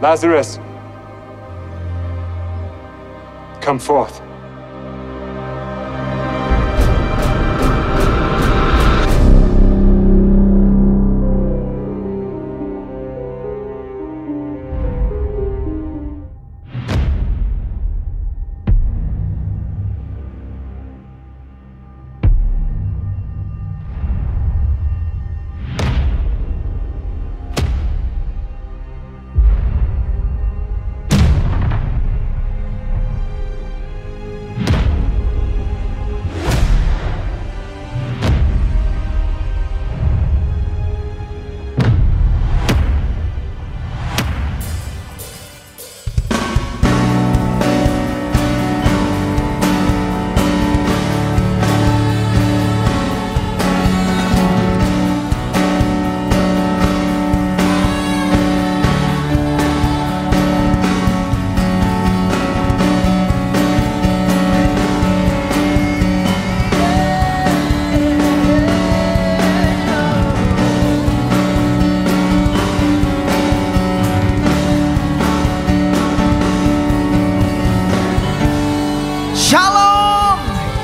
Lazarus, come forth.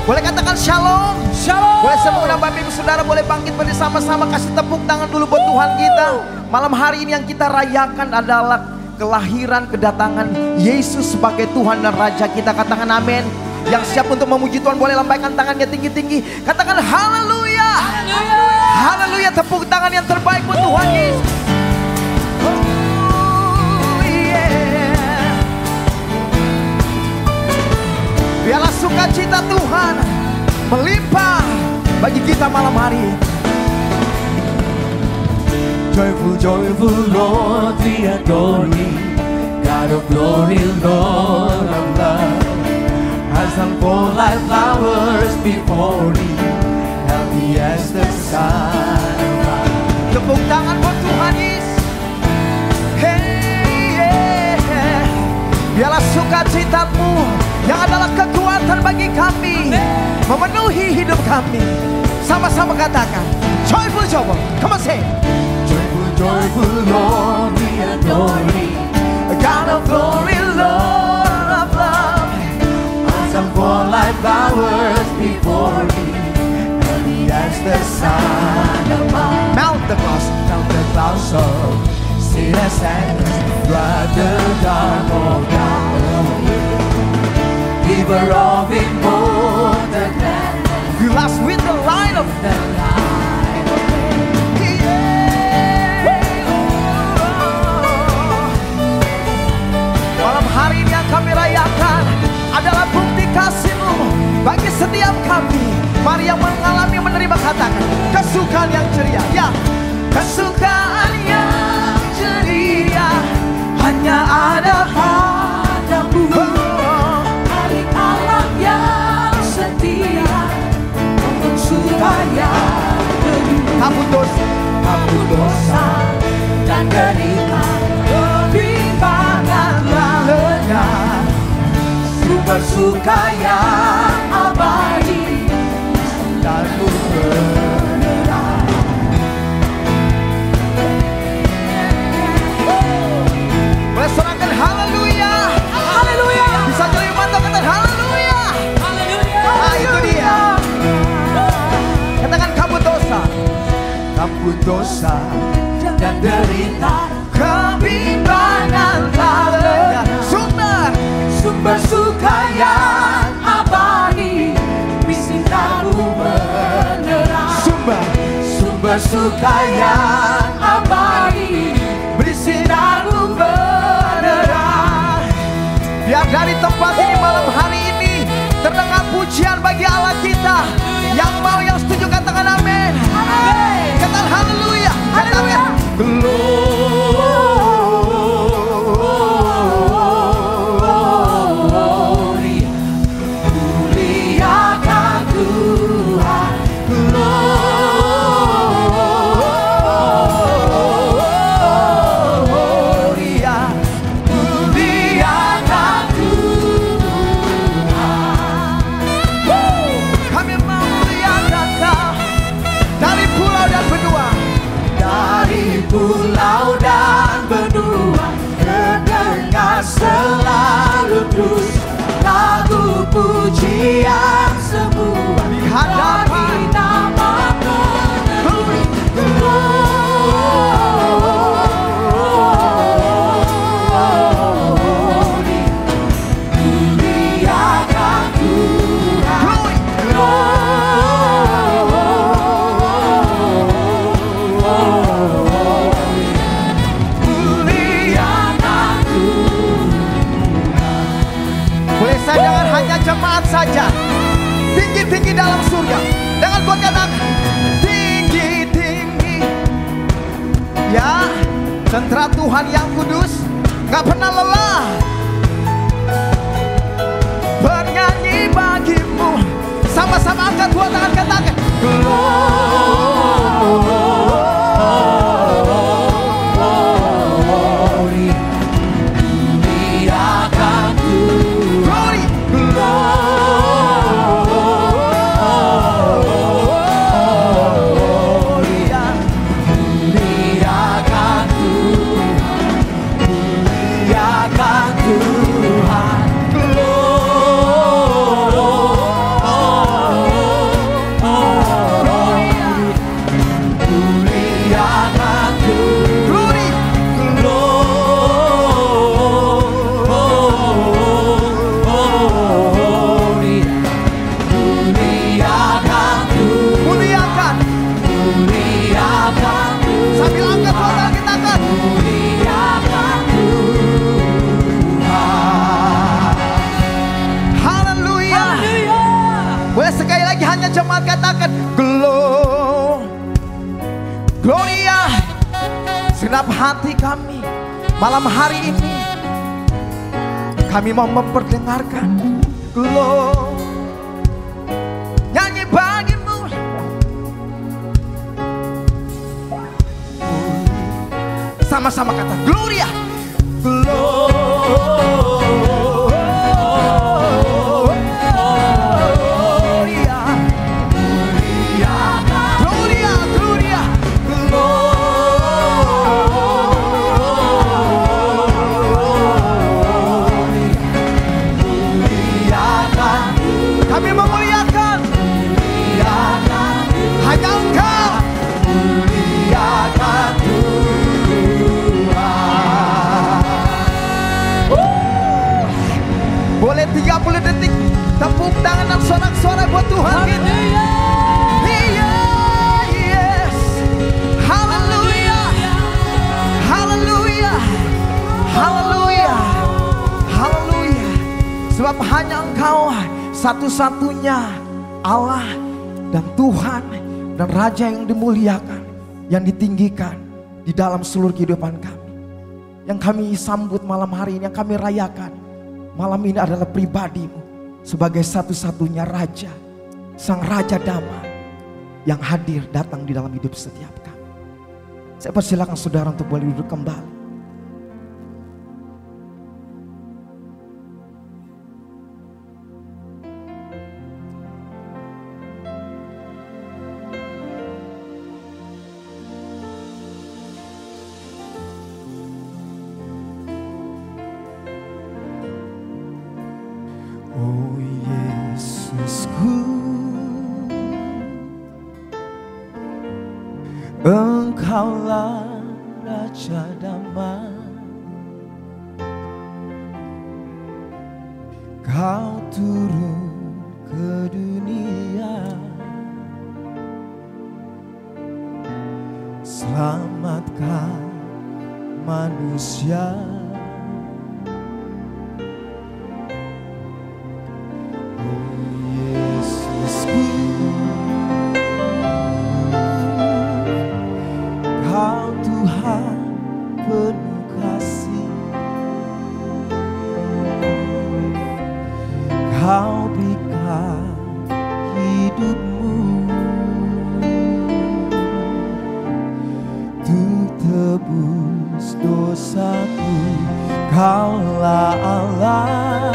Boleh katakan shalom. Shalom. Boleh semua Bapak Ibu Saudara boleh bangkit bersama-sama, kasih tepuk tangan dulu buat Tuhan kita. Malam hari ini yang kita rayakan adalah kelahiran kedatangan Yesus sebagai Tuhan dan Raja kita. Katakan amin. Yang siap untuk memuji Tuhan boleh lambaikan tangannya tinggi-tinggi. Katakan haleluya. Haleluya. Haleluya, tepuk tangan yang terbaik buat Tuhan Yesus. Biarlah sukacita Tuhan melimpah bagi kita malam hari. Joyful, joyful Lord, we adore thee. God of glory, Lord of love. As unfold like flowers before thee, healthy as the sun. Tepuk tangan buat Tuhan Yesus. Hey, yeah. Biarlah sukacitamu yang adalah kekuatan bagi kami memenuhi hidup kami. Sama-sama katakan joyful, joyful. Come on say. Joyful, joyful Lord, we adore thee. God of glory, Lord of love. As unfold like flowers before thee, healthy as the sun above. Mount the clouds So see the sadness, throughout the dark of darkness. Giver of important gladness, fill us with the light of the light of day. Malam hari ini yang kami rayakan adalah bukti kasih-Mu bagi setiap kami. Mari yang mengalami menerima katakan kesukaan yang ceria. Ya, kesukaan yang ceria hanya ada padamu. Hari Allah yang setia untuk supaya Hapus dosa dan derita, kebimbanganlah lenyap, sumber suka yang abadi dan menerang. boleh sorakan haleluya. Haleluya. Bisa jadi mantap katakan haleluya. Haleluya. Nah itu dia. Katakan kabut dosa, Kabut dosa dan derita, kebimbangan tak lenyap. sumber suka yang abadi, bisintaku menerang. Sumber suka yang abadi, bisintaku menerang. Biar dari tempat ini malam hari ini terdengar pujian bagi Allah kita. Yang mau, yang setuju katakan amin. Katakan haleluya. Haleluya. Glory, muliakan Tuhan. Glory. pujian semua di hadapan nama Glory. Muliakan Tuhan. Muliakan Boleh saya dengan hanya jemaat saja, tinggi-tinggi dalam surga, dengan buat katakan tinggi-tinggi. Ya, tentara Tuhan yang kudus, gak pernah lelah bernyanyi bagimu. Sama-sama angkat dua tangan, katakan glory. Muliakan glory. Muliakan Tuhan. Muliakan Tuhan. Muliakan Tuhan. Glory. Muliakan. Sambil angkat dua tangan, kita angkat. Haleluya. Boleh sekali lagi hanya jemaat katakan Gloria. Segenap hati kami malam hari ini kami mau memperdengarkan nyanyi bagimu. Sama-sama kata Gloria. Gloria. Gloria, Gloria. Kami memuliakan hanya Engkau. Boleh 30 detik tepuk tangan dan sorak-sorai buat Tuhan kita. Iya, yes. Haleluya. Haleluya. Haleluya. Haleluya. Sebab hanya Engkau satu-satunya Allah dan Tuhan dan Raja yang dimuliakan, yang ditinggikan di dalam seluruh kehidupan kami. Yang kami sambut malam hari ini, yang kami rayakan malam ini adalah pribadimu sebagai satu-satunya Raja, Sang Raja Damai yang hadir datang di dalam hidup setiap kami. Saya persilakan saudara untuk boleh duduk kembali. Oh Yesusku, Engkaulah Raja Damai. Kau turun ke dunia, selamatkan manusia. Kau Tuhan penuh kasih, Kau berikan hidupmu untuk tebus dosaku. Kaulah Allah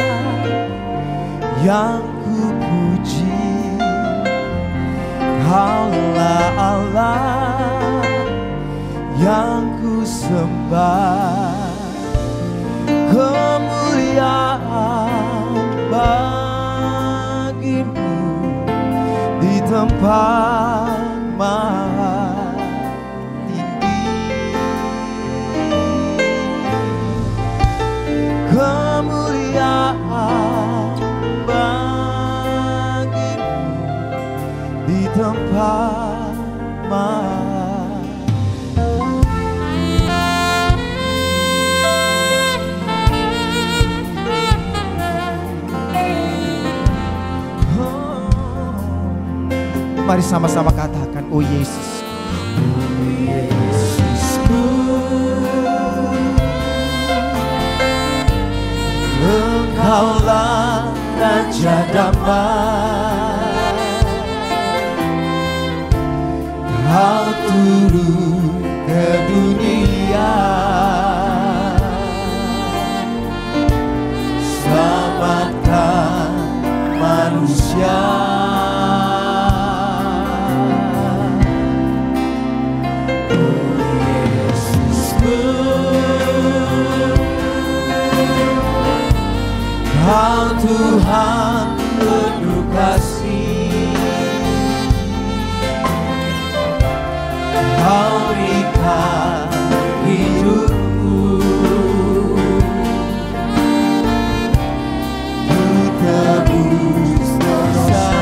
yang ku puji, Kaulah Allah yang ku sembah. Kemuliaan tempat maha tinggi. Kemuliaan bagimu di tempat maha. Mari sama-sama katakan, oh Yesus, oh Yesusku, Engkaulah Raja damai. Kau turun ke dunia, selamatkan manusia. Kau Tuhan penuh kasih, Kau berikan hidupku, Ku tebus dosa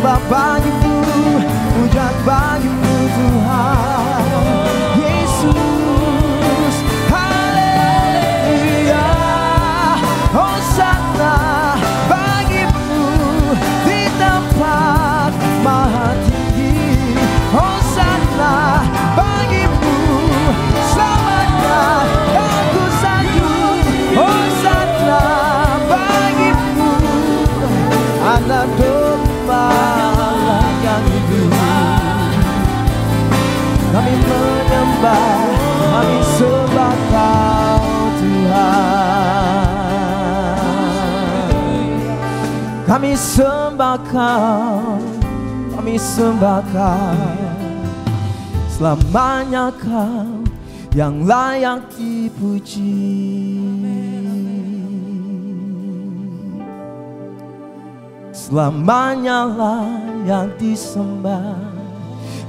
menyembah bagimu, pujian bagimu Tuhan Yesus. Haleluya, Hosana bagimu di tempat maha tinggi. Hosana bagimu selamanya aku sanjung. Hosana bagimu anak domba yang hidup. Kami menyembah, kami sembah Kau Tuhan. Kami sembah Kau, kami sembah Kau. Selamanya Kau yang layak dipuji. Selamanya layak disembah,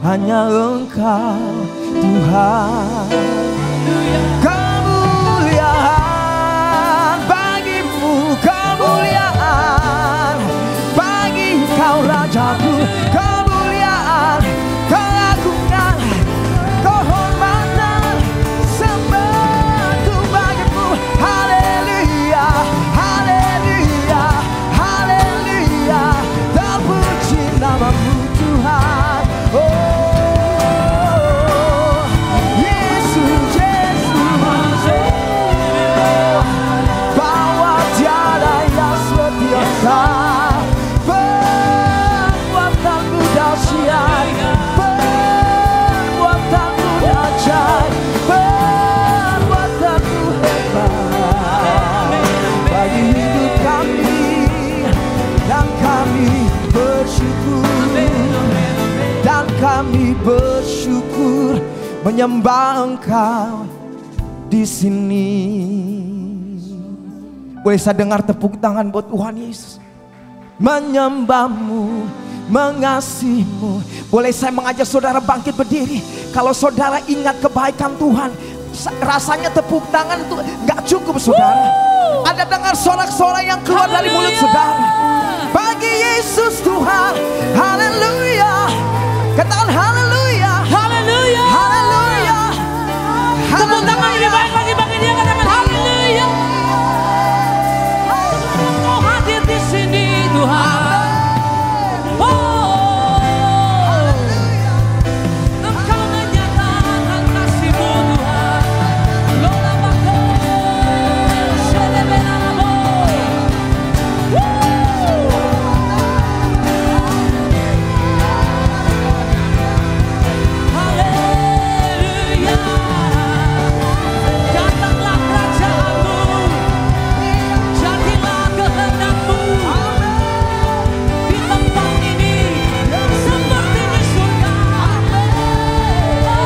hanya Engkau Tuhan. Kemuliaan bagimu, kemuliaan bagi Kau Rajaku. Kemuliaan, keagungan, kehormatan, sembahku bagimu. Haleluya, haleluya, haleluya, terpuji namamu Tuhan. Oh Yesus, Yesus, bahwa tiada yang setiasa. Perbuatanmu dahsyat, perbuatanmu dahsyat, perbuatanmu hebat bagi hidup kami, dan kami bersyukur, dan kami bersyukur menyembah Engkau di sini. Boleh saya dengar tepuk tangan buat Tuhan Yesus? Menyembahmu, mengasihimu. Boleh saya mengajak saudara bangkit berdiri? Kalau saudara ingat kebaikan Tuhan, rasanya tepuk tangan itu gak cukup saudara. Ada dengar sorak-sorai yang keluar dari mulut saudara. Bagi Yesus Tuhan, haleluya. Katakan haleluya, haleluya, haleluya. Tepuk tangan lebih baik lagi bagi dia, katakan haleluya. Kau hadir di sini Tuhan. Oh, Engkau menyatakan kasih-Mu Tuhan. Lola bako, selebenabo. Haleluya. Datanglah kerajaan-Mu, jadilah kehendak-Mu di tempat ini seperti di surga. Haleluya.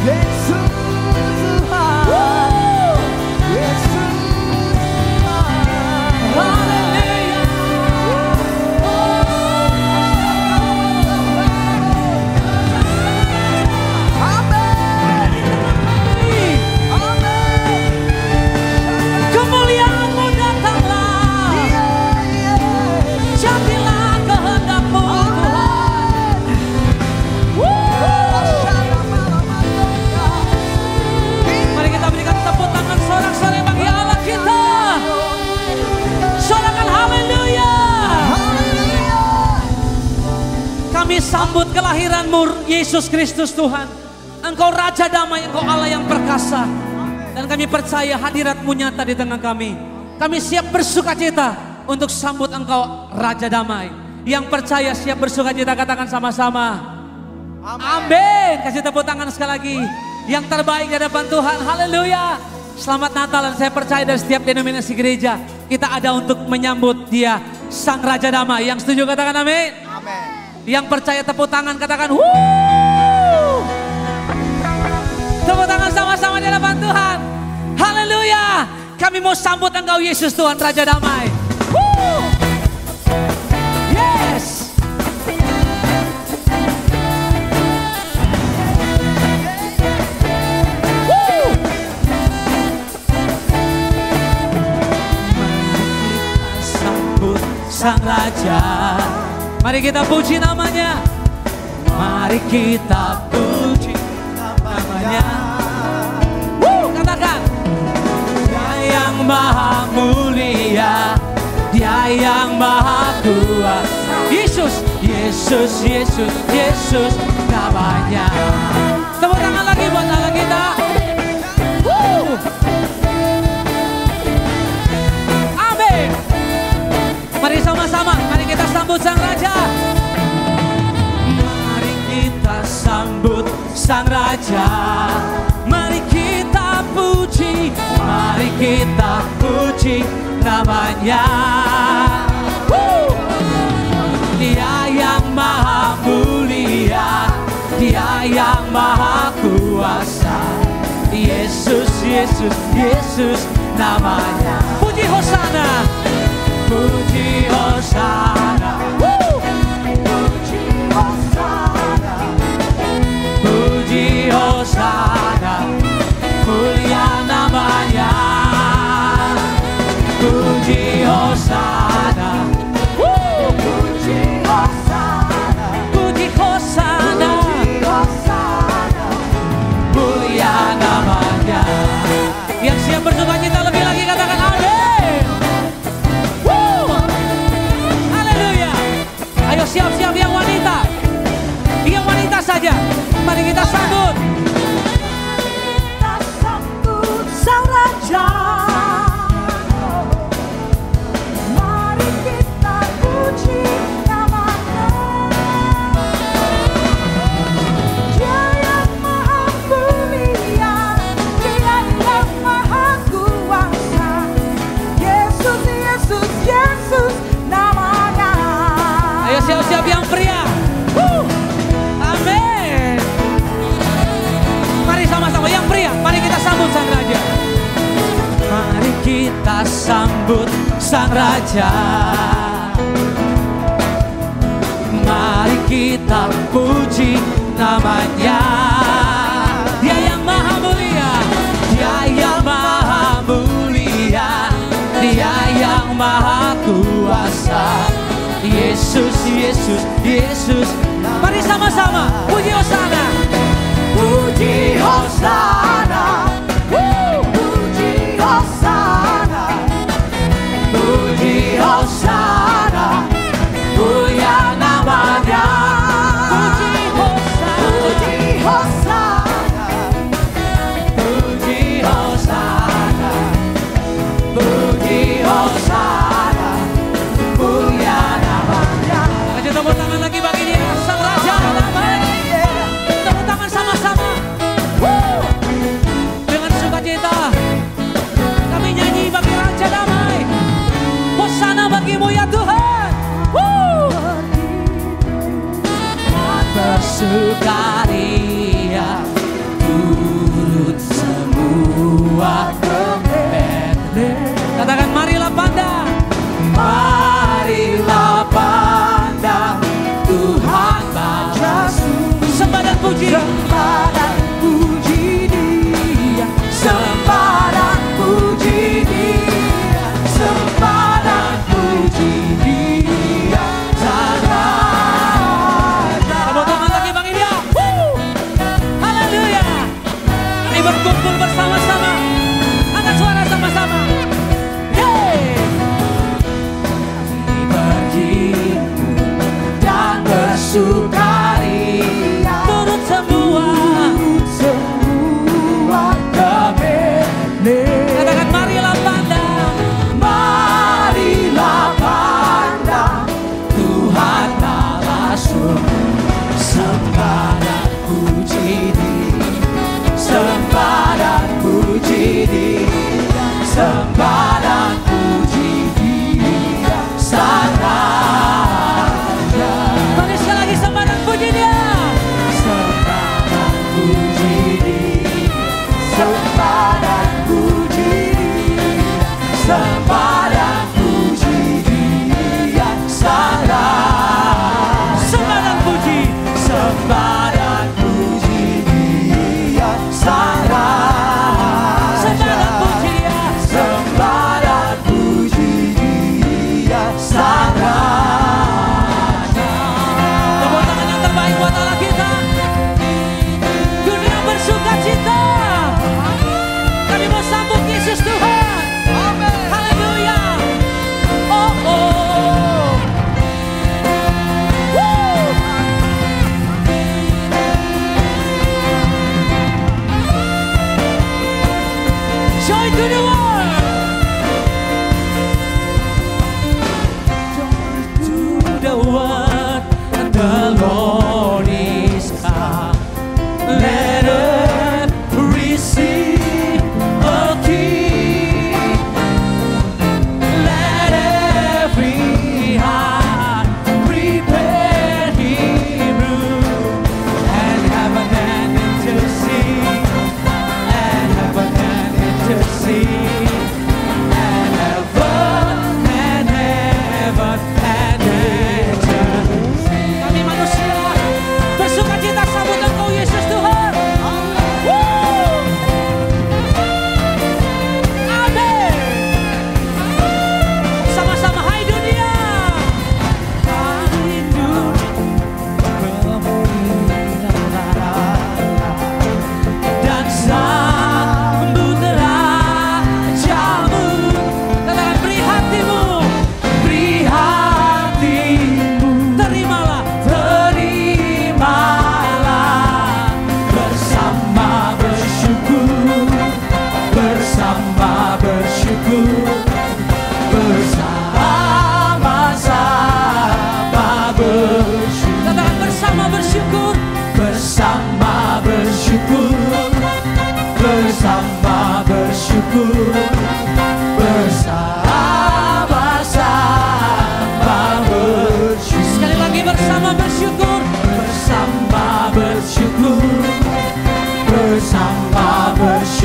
Yesus Tuhan, Yesus Tuhan. Haleluya. Amin, amin. Kemuliaan-Mu datanglah, jadilah kehendak-Mu Tuhan. Mari kita berikan tepuk tangan sorak-sorai bagi Allah kita. Sorakan haleluya. Kami sambut kelahiran-Mu Yesus Kristus Tuhan. Engkau Raja Damai, Engkau Allah yang perkasa. Dan kami percaya hadirat-Mu nyata di tengah kami. Kami siap bersukacita untuk sambut Engkau Raja Damai. Yang percaya siap bersukacita, katakan sama-sama. Amin. Kasih tepuk tangan sekali lagi. Yang terbaik di hadapan Tuhan. Haleluya. Selamat Natal, dan saya percaya dari setiap denominasi gereja kita ada untuk menyambut Dia, Sang Raja Damai. Yang setuju katakan amin. Amin. Yang percaya tepuk tangan katakan wuh. Tepuk tangan sama-sama di hadapan Tuhan. Haleluya. Kami mau sambut Engkau Yesus Tuhan Raja Damai. Woo! Yes. Woo! Mari kita sambut Sang Raja. Mari kita puji namanya. Mari kita puji namanya. Katakan. Dia yang maha mulia, Dia yang maha kuasa. Yesus, Yesus, Yesus, Yesus namanya. Tepuk tangan lagi buat Allah kita. Amin. Mari sama-sama, mari kita sambut Sang Raja. Mari kita sambut Sang Raja. Mari kita puji, mari kita puji namanya. Dia yang maha mulia, Dia yang maha kuasa. Yesus, Yesus, Yesus namanya. Puji Hosana, puji Hosana, puji Hosana, puji Hosana, mulia namanya. Puji Hosana, puji Hosana, puji Hosana, mulia namanya. Yang siap bersukacita lebih lagi katakan amin. Haleluya. Ayo siap-siap yang wanita. Yang wanita saja. Mari kita sambut. Kita sambut Sang Raja. Mari kita puji namanya. Dia yang maha mulia, Dia yang maha kuasa. Yesus, Yesus, Yesus namanya. Ayo siap-siap yang pria. Amin. Mari sama-sama yang pria, mari kita sambut Sang Raja. Mari kita sambut Sang Raja. Mari kita puji namanya. Dia yang maha mulia, Dia yang maha mulia, Dia yang maha kuasa. Yesus, Yesus, Yesus. Mari sama-sama puji Hosana. Puji Hosana, puji Hosana, puji Hosana, mulia namanya. Puji Hosana, puji Hosana, puji Hosana, puji Hosana, mulia namanya. Ayo tepuk tangan lagi bagi Dia, Sang Raja Damai. Tepuk tangan sama-sama. Dengan sukacita kami nyanyi bagi Raja Damai. Hosana bagimu ya Tuhan. Bersukaria turut semua kebenaran. Katakan marilah pandang, marilah pandang Tuhan Maha. Sembah dan puji, sembah dan puji Dia, sembah dan puji Dia, sembah dan puji Dia. Sang Raja. Tepuk tangan lagi bagi Dia.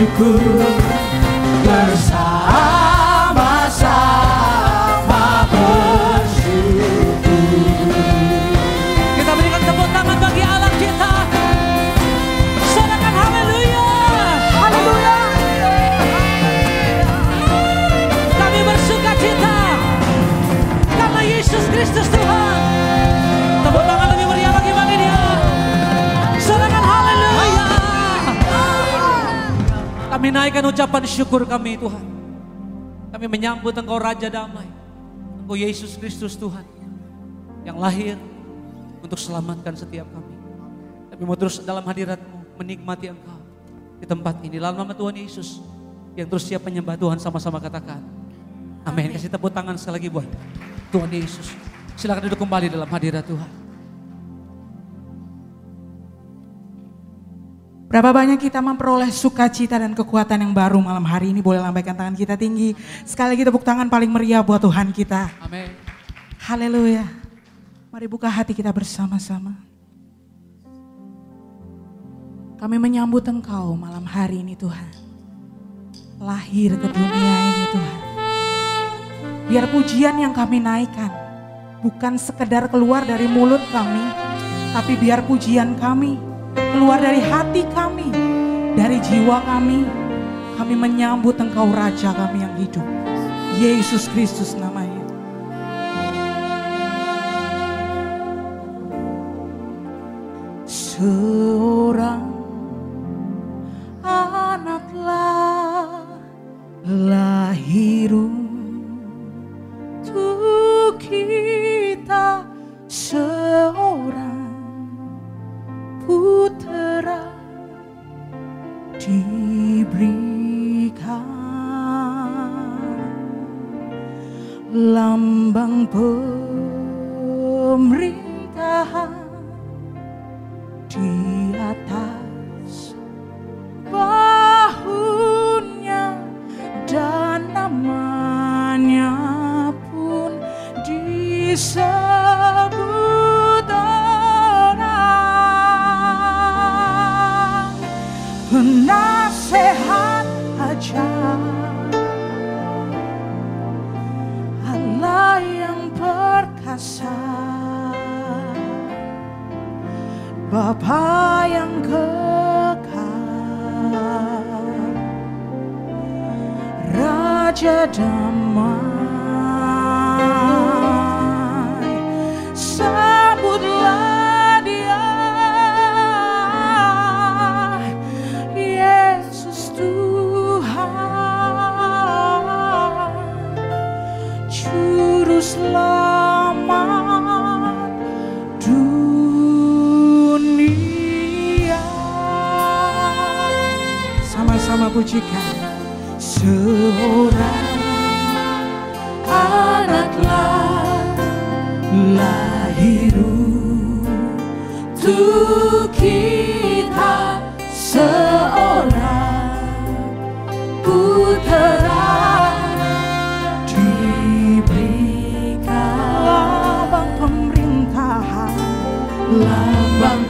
bersyukur, bersama-sama bersyukur. Kita berikan tepuk tangan bagi Allah kita. Sorakan haleluya. Haleluya. Kami bersuka cita karena Yesus Kristus Tuhan. Tepuk tangan lebih meriah lagi bagi Dia. Sorakan haleluya. Kami naikkan ucapan syukur kami Tuhan. Kami menyambut Engkau Raja Damai, Engkau Yesus Kristus Tuhan yang lahir untuk selamatkan setiap kami. Kami mau terus dalam hadirat-Mu menikmati Engkau di tempat ini. Dalam nama Tuhan Yesus yang terus siap menyembah Tuhan, sama-sama katakan amin. Kasih tepuk tangan sekali lagi buat Tuhan Yesus. Silakan duduk kembali dalam hadirat Tuhan. Berapa banyak kita memperoleh sukacita dan kekuatan yang baru malam hari ini. Boleh lambaikan tangan kita tinggi. Sekali lagi tepuk tangan paling meriah buat Tuhan kita. Amin. Haleluya. Mari buka hati kita bersama-sama. Kami menyambut Engkau malam hari ini Tuhan. Lahir ke dunia ini Tuhan. Biar pujian yang kami naikkan bukan sekedar keluar dari mulut kami, tapi biar pujian kami keluar dari hati kami, dari jiwa kami. Kami menyambut Engkau Raja kami yang hidup, Yesus Kristus namanya. Seorang anaklah lahir untuk kita, seorang putera diberikan, lambang pemerintahan di atas bahunya, dan namanya pun disebut orang penasehat ajaib, Allah yang perkasa, Bapa yang kekal, Raja damai. Sambutlah Dia, Yesus Tuhan, Juru Selamat dunia. Sama-sama pujikan. Seorang anaklah lahir untuk kita, seorang putera diberikan, lambang pemerintahan, lambang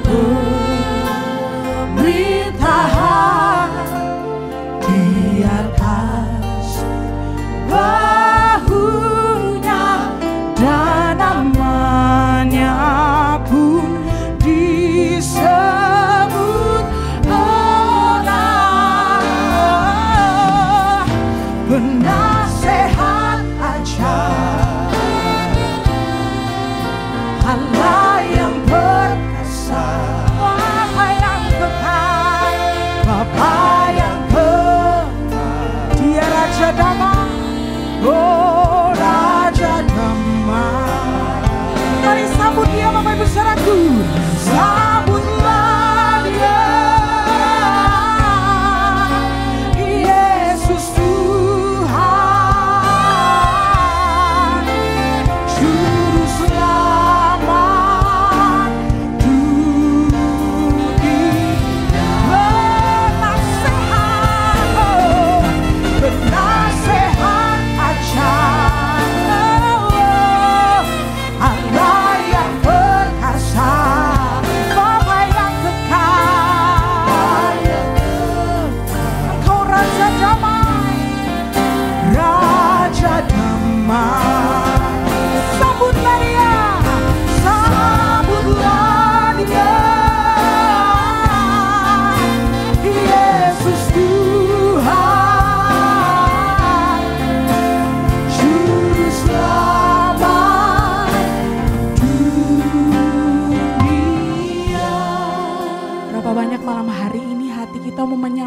pemerintahan di atas bahunya, dan namanya pun disebut orang penasehat ajaib, Allah yang perkasa, Bapa yang kekal, Bapa yang kekal. Dia Raja Damai, oh Raja Damai. Mari sambut Dia Bapak Ibu saudaraku. Sambutlah Dia, Yesus Tuhan, Juru Selamat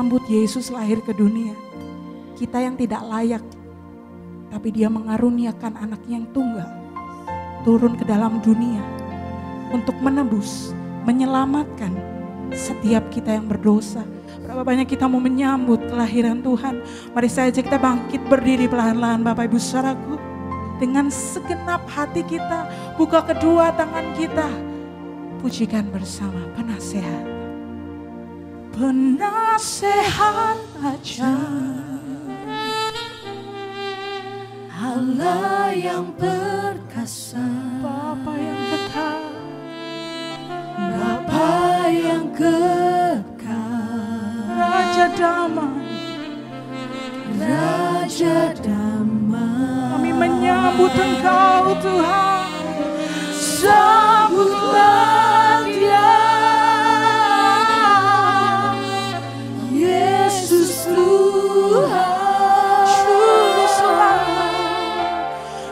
menyambut Yesus lahir ke dunia. Kita yang tidak layak, tapi Dia mengaruniakan anaknya yang tunggal turun ke dalam dunia untuk menebus, menyelamatkan setiap kita yang berdosa. Berapa banyak kita mau menyambut kelahiran Tuhan. Mari saja kita bangkit berdiri pelan-pelan Bapak Ibu saudaraku. Dengan segenap hati kita, buka kedua tangan kita. Pujikan bersama penasehat. Penasehat ajaib, Allah yang perkasa, Bapa yang kekal, Bapa yang kekal, Raja damai, Raja damai. kami menyambut Engkau Tuhan. Sambutlah Dia, Yesus Tuhan,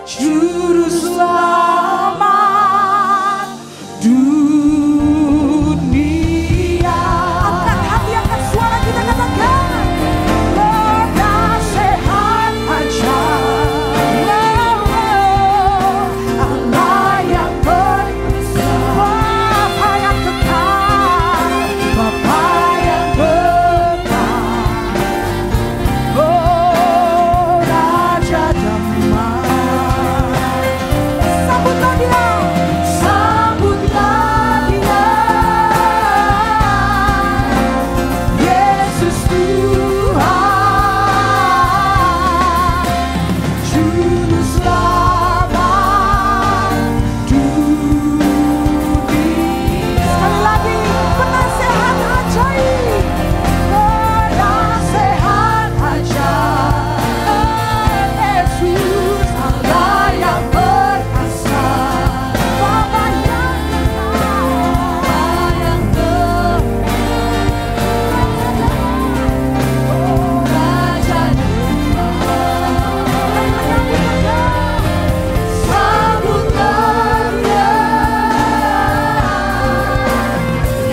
Juru Selamat dunia. Angkat hati, angkat suara kita katakan. Penasehat ajaib, Allah yang perkasa, Bapa yang kekal, Bapa yang kekal, oh Raja damai. Sambutlah Dia. Sambutlah Dia, Yesus Tuhan, Juru Selamat dunia. Sekali lagi, penasehat ajaib. Penasehat ajaib, Yesus Allah yang perkasa, Bapa yang kekal, oh Raja sambutlah Dia,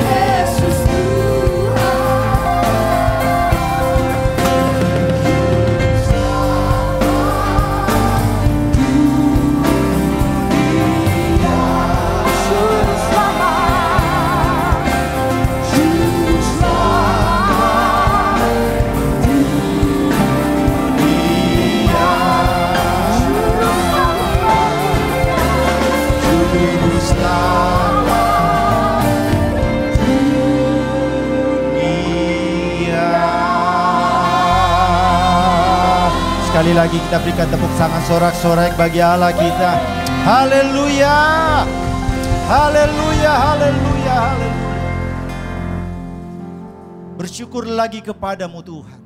Yesus Juru Selamat, Juru Selamat dunia, Juru Selamat dunia. Sekali lagi kita berikan tepuk tangan sorak-sorai bagi Allah kita. Haleluya. Haleluya, haleluya, haleluya. Bersyukur lagi kepadamu Tuhan.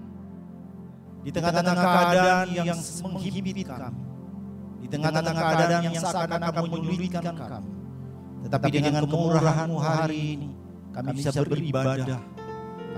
Di tengah-tengah keadaan yang menghimpit kami. Di tengah-tengah keadaan yang seakan-akan menyulitkan kami. Tetapi dengan kemurahan-Mu hari ini kami bisa beribadah.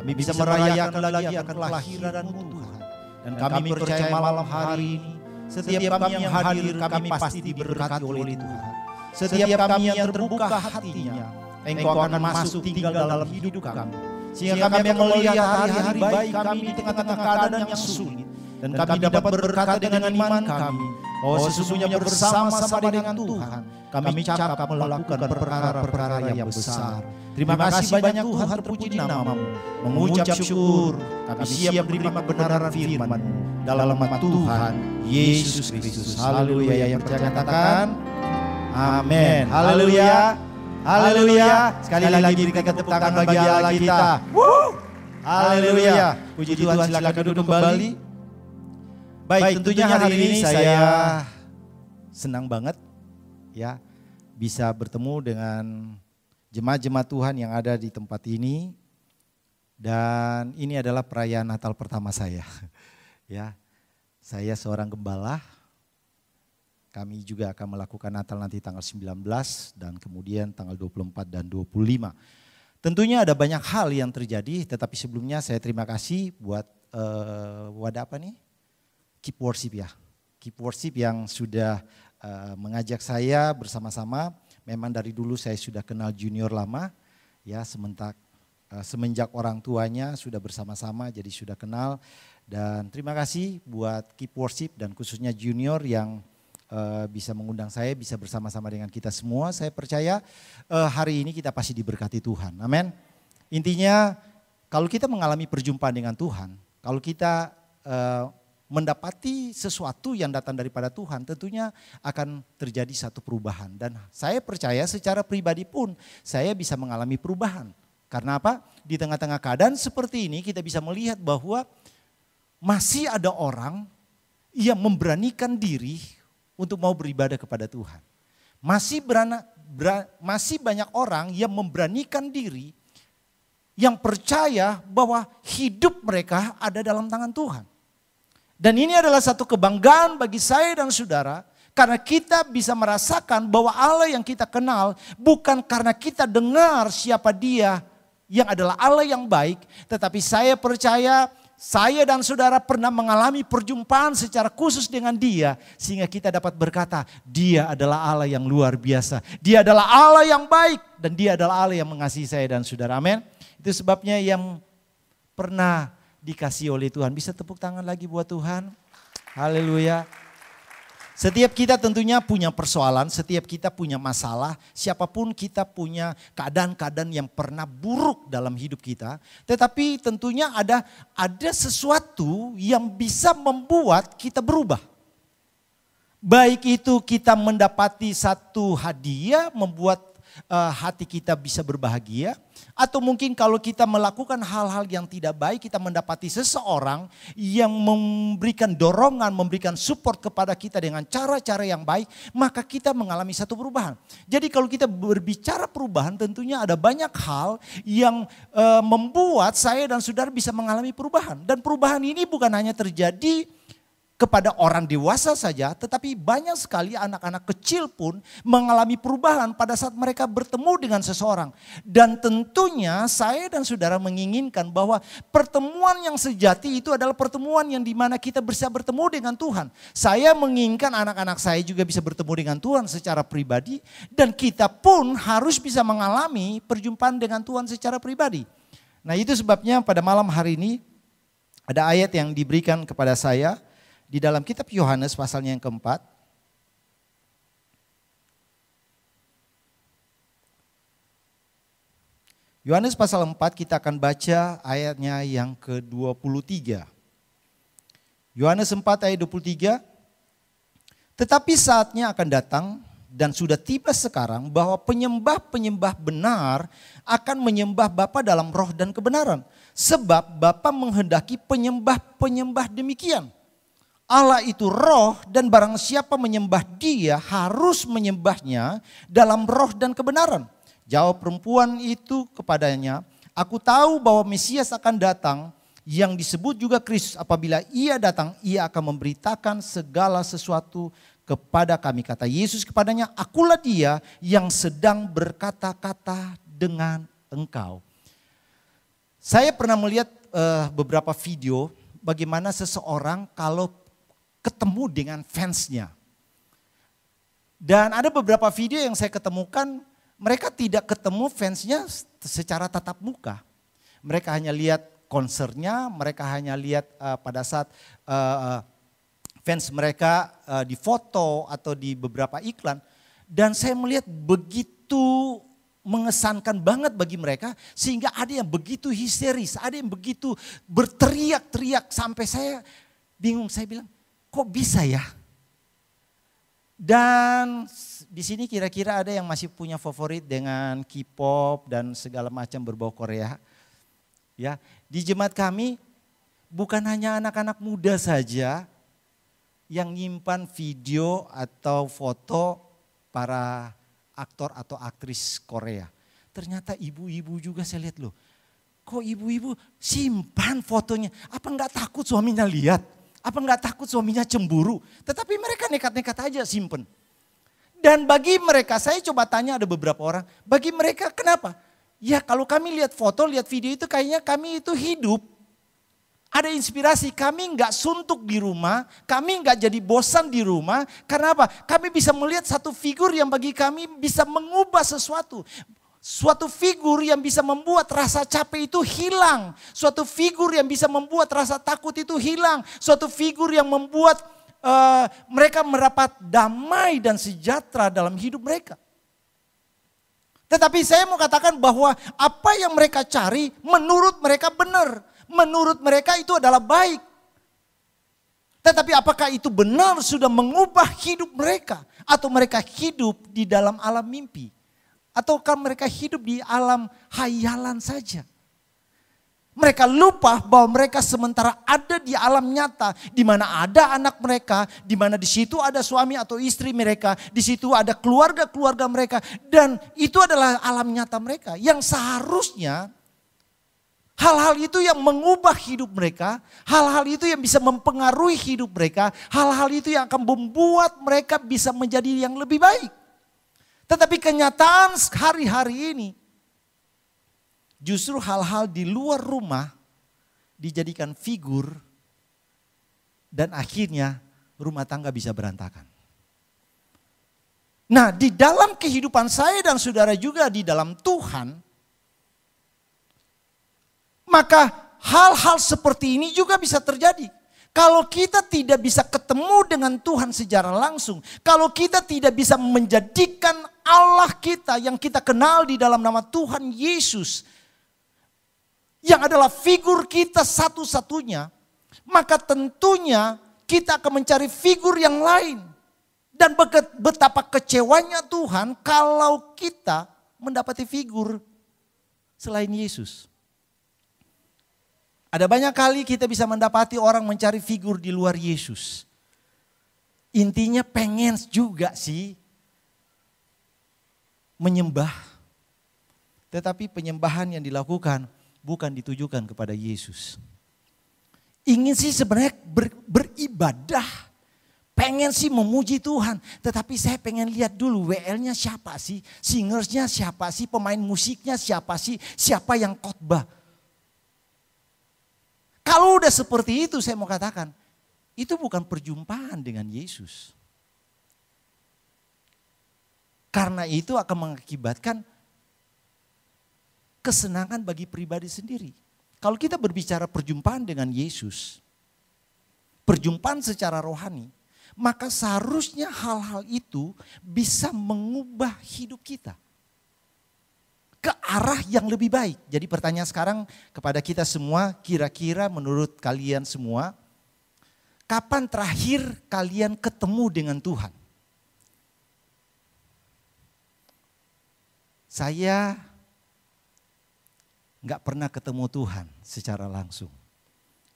Kami bisa merayakan lagi akan kelahiran-Mu Tuhan. Dan kami percaya malam hari ini setiap kami yang hadir kami pasti diberkati oleh Tuhan. Setiap kami yang terbuka hatinya, Engkau akan masuk tinggal dalam hidup kami. Sehingga kami akan melihat hari-hari baik kami di tengah-tengah keadaan yang sulit. Dan kami dapat berkata dengan iman kami, bahwa sesungguhnya bersama-sama dengan Tuhan, kami cakap melakukan perkara-perkara yang besar. Terima kasih banyak Tuhan, terpuji nama-Mu. Mengucap syukur, kami siap menerima kebenaran firman-Mu dalam nama Tuhan Yesus Kristus. Haleluya, yang percaya katakan amin. Haleluya. Haleluya. Sekali lagi berikan tepuk tangan bagi Allah kita. Haleluya. Puji Tuhan, silakan duduk kembali. Baik, tentunya hari ini saya senang banget ya bisa bertemu dengan jemaat-jemaat Tuhan yang ada di tempat ini. Dan ini adalah perayaan Natal pertama saya. Ya. Saya seorang gembala. Kami juga akan melakukan Natal nanti tanggal 19 dan kemudian tanggal 24 dan 25. Tentunya ada banyak hal yang terjadi, tetapi sebelumnya saya terima kasih buat wadah apa nih? Keep Worship ya. Keep Worship yang sudah mengajak saya bersama-sama. Memang dari dulu saya sudah kenal Junior lama, ya sementak semenjak orang tuanya sudah bersama-sama, jadi sudah kenal. Dan terima kasih buat Keep Worship dan khususnya Junior yang bisa mengundang saya, bisa bersama-sama dengan kita semua. Saya percaya hari ini kita pasti diberkati Tuhan. Amin. Intinya kalau kita mengalami perjumpaan dengan Tuhan, kalau kita mendapati sesuatu yang datang daripada Tuhan, tentunya akan terjadi satu perubahan. Dan saya percaya secara pribadi pun saya bisa mengalami perubahan. Karena apa? Di tengah-tengah keadaan seperti ini kita bisa melihat bahwa masih ada orang yang memberanikan diri untuk mau beribadah kepada Tuhan. Masih banyak orang yang memberanikan diri, yang percaya bahwa hidup mereka ada dalam tangan Tuhan. Dan ini adalah satu kebanggaan bagi saya dan saudara, karena kita bisa merasakan bahwa Allah yang kita kenal bukan karena kita dengar siapa Dia yang adalah Allah yang baik, tetapi saya percaya saya dan saudara pernah mengalami perjumpaan secara khusus dengan Dia, sehingga kita dapat berkata, Dia adalah Allah yang luar biasa, Dia adalah Allah yang baik, dan Dia adalah Allah yang mengasihi saya dan saudara. Amin. Itu sebabnya yang pernah dikasih oleh Tuhan. Bisa tepuk tangan lagi buat Tuhan. Haleluya. Setiap kita tentunya punya persoalan, setiap kita punya masalah, siapapun kita punya keadaan-keadaan yang pernah buruk dalam hidup kita. Tetapi tentunya ada sesuatu yang bisa membuat kita berubah. Baik itu kita mendapati satu hadiah membuat hati kita bisa berbahagia, atau mungkin kalau kita melakukan hal-hal yang tidak baik, kita mendapati seseorang yang memberikan dorongan, memberikan support kepada kita dengan cara-cara yang baik, maka kita mengalami satu perubahan. Jadi kalau kita berbicara perubahan, tentunya ada banyak hal yang membuat saya dan saudara bisa mengalami perubahan. Dan perubahan ini bukan hanya terjadi kepada orang dewasa saja, tetapi banyak sekali anak-anak kecil pun mengalami perubahan pada saat mereka bertemu dengan seseorang. Dan tentunya saya dan saudara menginginkan bahwa pertemuan yang sejati itu adalah pertemuan yang dimana kita bisa bertemu dengan Tuhan. Saya menginginkan anak-anak saya juga bisa bertemu dengan Tuhan secara pribadi, dan kita pun harus bisa mengalami perjumpaan dengan Tuhan secara pribadi. Nah, itu sebabnya pada malam hari ini ada ayat yang diberikan kepada saya di dalam kitab Yohanes pasalnya yang keempat. Yohanes pasal 4 kita akan baca ayatnya yang ke-23. Yohanes 4 ayat 23. Tetapi saatnya akan datang dan sudah tiba sekarang bahwa penyembah-penyembah benar akan menyembah Bapa dalam roh dan kebenaran. Sebab Bapa menghendaki penyembah-penyembah demikian. Allah itu roh, dan barang siapa menyembah Dia harus menyembahnya dalam roh dan kebenaran. Jawab perempuan itu kepadanya, aku tahu bahwa Mesias akan datang yang disebut juga Kristus. Apabila Ia datang, Ia akan memberitakan segala sesuatu kepada kami. Kata Yesus kepadanya, akulah Dia yang sedang berkata-kata dengan engkau. Saya pernah melihat beberapa video bagaimana seseorang kalau ketemu dengan fansnya. Dan ada beberapa video yang saya ketemukan, mereka tidak ketemu fansnya secara tatap muka. Mereka hanya lihat konsernya, mereka hanya lihat pada saat fans mereka di foto atau di beberapa iklan. Dan saya melihat begitu mengesankan banget bagi mereka, sehingga ada yang begitu histeris, ada yang begitu berteriak-teriak sampai saya bingung. Saya bilang, kok bisa ya? Dan di sini kira-kira ada yang masih punya favorit dengan K-pop dan segala macam berbau Korea. Ya, di jemaat kami bukan hanya anak-anak muda saja yang nyimpan video atau foto para aktor atau aktris Korea. Ternyata ibu-ibu juga saya lihat loh. Kok ibu-ibu simpan fotonya? Apa enggak takut suaminya lihat? Apa enggak takut suaminya cemburu? Tetapi mereka nekat-nekat aja simpen. Dan bagi mereka, saya coba tanya ada beberapa orang, bagi mereka kenapa? Ya kalau kami lihat foto, lihat video itu kayaknya kami itu hidup. Ada inspirasi, kami enggak suntuk di rumah, kami enggak jadi bosan di rumah. Karena apa? Kami bisa melihat satu figur yang bagi kami bisa mengubah sesuatu. Suatu figur yang bisa membuat rasa capek itu hilang. Suatu figur yang bisa membuat rasa takut itu hilang. Suatu figur yang membuat mereka mendapat damai dan sejahtera dalam hidup mereka. Tetapi saya mau katakan bahwa apa yang mereka cari menurut mereka benar. Menurut mereka itu adalah baik. Tetapi apakah itu benar sudah mengubah hidup mereka? Atau mereka hidup di dalam alam mimpi? Ataukah mereka hidup di alam hayalan saja? Mereka lupa bahwa mereka sementara ada di alam nyata, di mana ada anak mereka, di mana di situ ada suami atau istri mereka, di situ ada keluarga-keluarga mereka, dan itu adalah alam nyata mereka yang seharusnya hal-hal itu yang mengubah hidup mereka, hal-hal itu yang bisa mempengaruhi hidup mereka, hal-hal itu yang akan membuat mereka bisa menjadi yang lebih baik. Tetapi kenyataan hari-hari ini, justru hal-hal di luar rumah dijadikan figur dan akhirnya rumah tangga bisa berantakan. Nah, di dalam kehidupan saya dan saudara juga di dalam Tuhan, maka hal-hal seperti ini juga bisa terjadi. Kalau kita tidak bisa ketemu dengan Tuhan secara langsung, kalau kita tidak bisa menjadikan Allah kita yang kita kenal di dalam nama Tuhan Yesus, yang adalah figur kita satu-satunya, maka tentunya kita akan mencari figur yang lain. Dan betapa kecewanya Tuhan kalau kita mendapati figur selain Yesus. Ada banyak kali kita bisa mendapati orang mencari figur di luar Yesus. Intinya pengen juga sih menyembah. Tetapi penyembahan yang dilakukan bukan ditujukan kepada Yesus. Ingin sih sebenarnya beribadah. Pengen sih memuji Tuhan. Tetapi saya pengen lihat dulu WL-nya siapa sih. Singersnya siapa sih. Pemain musiknya siapa sih. Siapa yang khotbah. Kalau udah seperti itu saya mau katakan. Itu bukan perjumpaan dengan Yesus. Karena itu akan mengakibatkan kesenangan bagi pribadi sendiri. Kalau kita berbicara perjumpaan dengan Yesus, perjumpaan secara rohani, maka seharusnya hal-hal itu bisa mengubah hidup kita ke arah yang lebih baik. Jadi pertanyaan sekarang kepada kita semua, kira-kira menurut kalian semua, kapan terakhir kalian ketemu dengan Tuhan? Saya nggak pernah ketemu Tuhan secara langsung.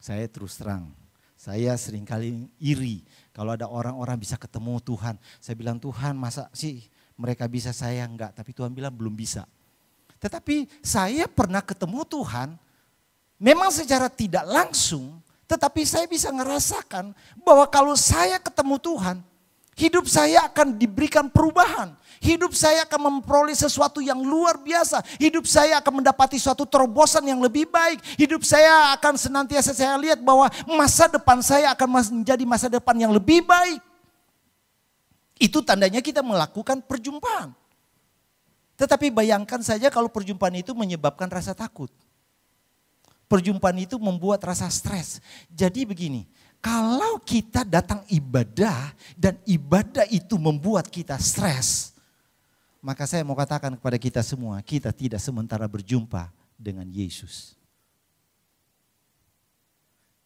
Saya terus terang, saya seringkali iri kalau ada orang-orang bisa ketemu Tuhan. Saya bilang, Tuhan masa sih mereka bisa, saya enggak. Tapi Tuhan bilang belum bisa. Tetapi saya pernah ketemu Tuhan, memang secara tidak langsung, tetapi saya bisa ngerasakan bahwa kalau saya ketemu Tuhan, hidup saya akan diberikan perubahan. Hidup saya akan memperoleh sesuatu yang luar biasa. Hidup saya akan mendapati suatu terobosan yang lebih baik. Hidup saya akan senantiasa saya lihat bahwa masa depan saya akan menjadi masa depan yang lebih baik. Itu tandanya kita melakukan perjumpaan. Tetapi bayangkan saja kalau perjumpaan itu menyebabkan rasa takut. Perjumpaan itu membuat rasa stres. Jadi begini, kalau kita datang ibadah dan ibadah itu membuat kita stres, maka saya mau katakan kepada kita semua, kita tidak sementara berjumpa dengan Yesus.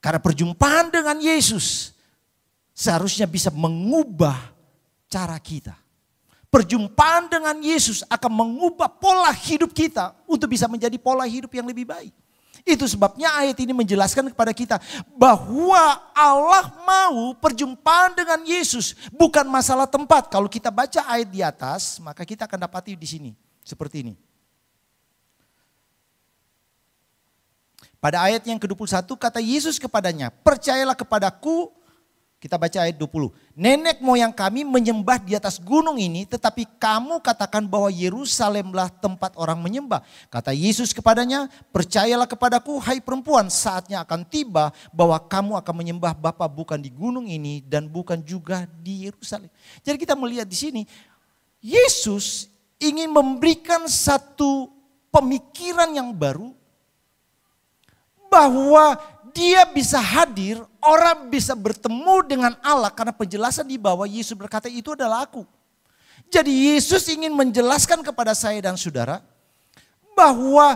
Karena perjumpaan dengan Yesus seharusnya bisa mengubah cara kita. Perjumpaan dengan Yesus akan mengubah pola hidup kita untuk bisa menjadi pola hidup yang lebih baik. Itu sebabnya ayat ini menjelaskan kepada kita bahwa Allah mau perjumpaan dengan Yesus, bukan masalah tempat. Kalau kita baca ayat di atas, maka kita akan dapati di sini seperti ini. Pada ayat yang ke-21 kata Yesus kepadanya, percayalah kepadaku. Kita baca ayat 20. Nenek moyang kami menyembah di atas gunung ini, tetapi kamu katakan bahwa Yerusalemlah tempat orang menyembah. Kata Yesus kepadanya, percayalah kepadaku hai perempuan, saatnya akan tiba bahwa kamu akan menyembah Bapa bukan di gunung ini dan bukan juga di Yerusalem. Jadi kita melihat di sini, Yesus ingin memberikan satu pemikiran yang baru bahwa dia bisa hadir, orang bisa bertemu dengan Allah karena penjelasan di bawah Yesus berkata itu adalah aku. Jadi Yesus ingin menjelaskan kepada saya dan saudara bahwa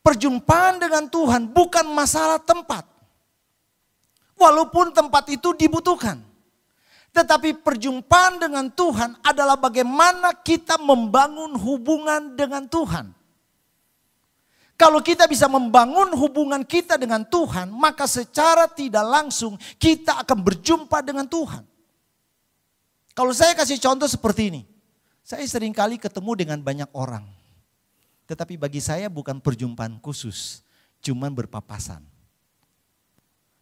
perjumpaan dengan Tuhan bukan masalah tempat. Walaupun tempat itu dibutuhkan. Tetapi perjumpaan dengan Tuhan adalah bagaimana kita membangun hubungan dengan Tuhan. Kalau kita bisa membangun hubungan kita dengan Tuhan, maka secara tidak langsung kita akan berjumpa dengan Tuhan. Kalau saya kasih contoh seperti ini, saya seringkali ketemu dengan banyak orang. Tetapi bagi saya bukan perjumpaan khusus, cuman berpapasan.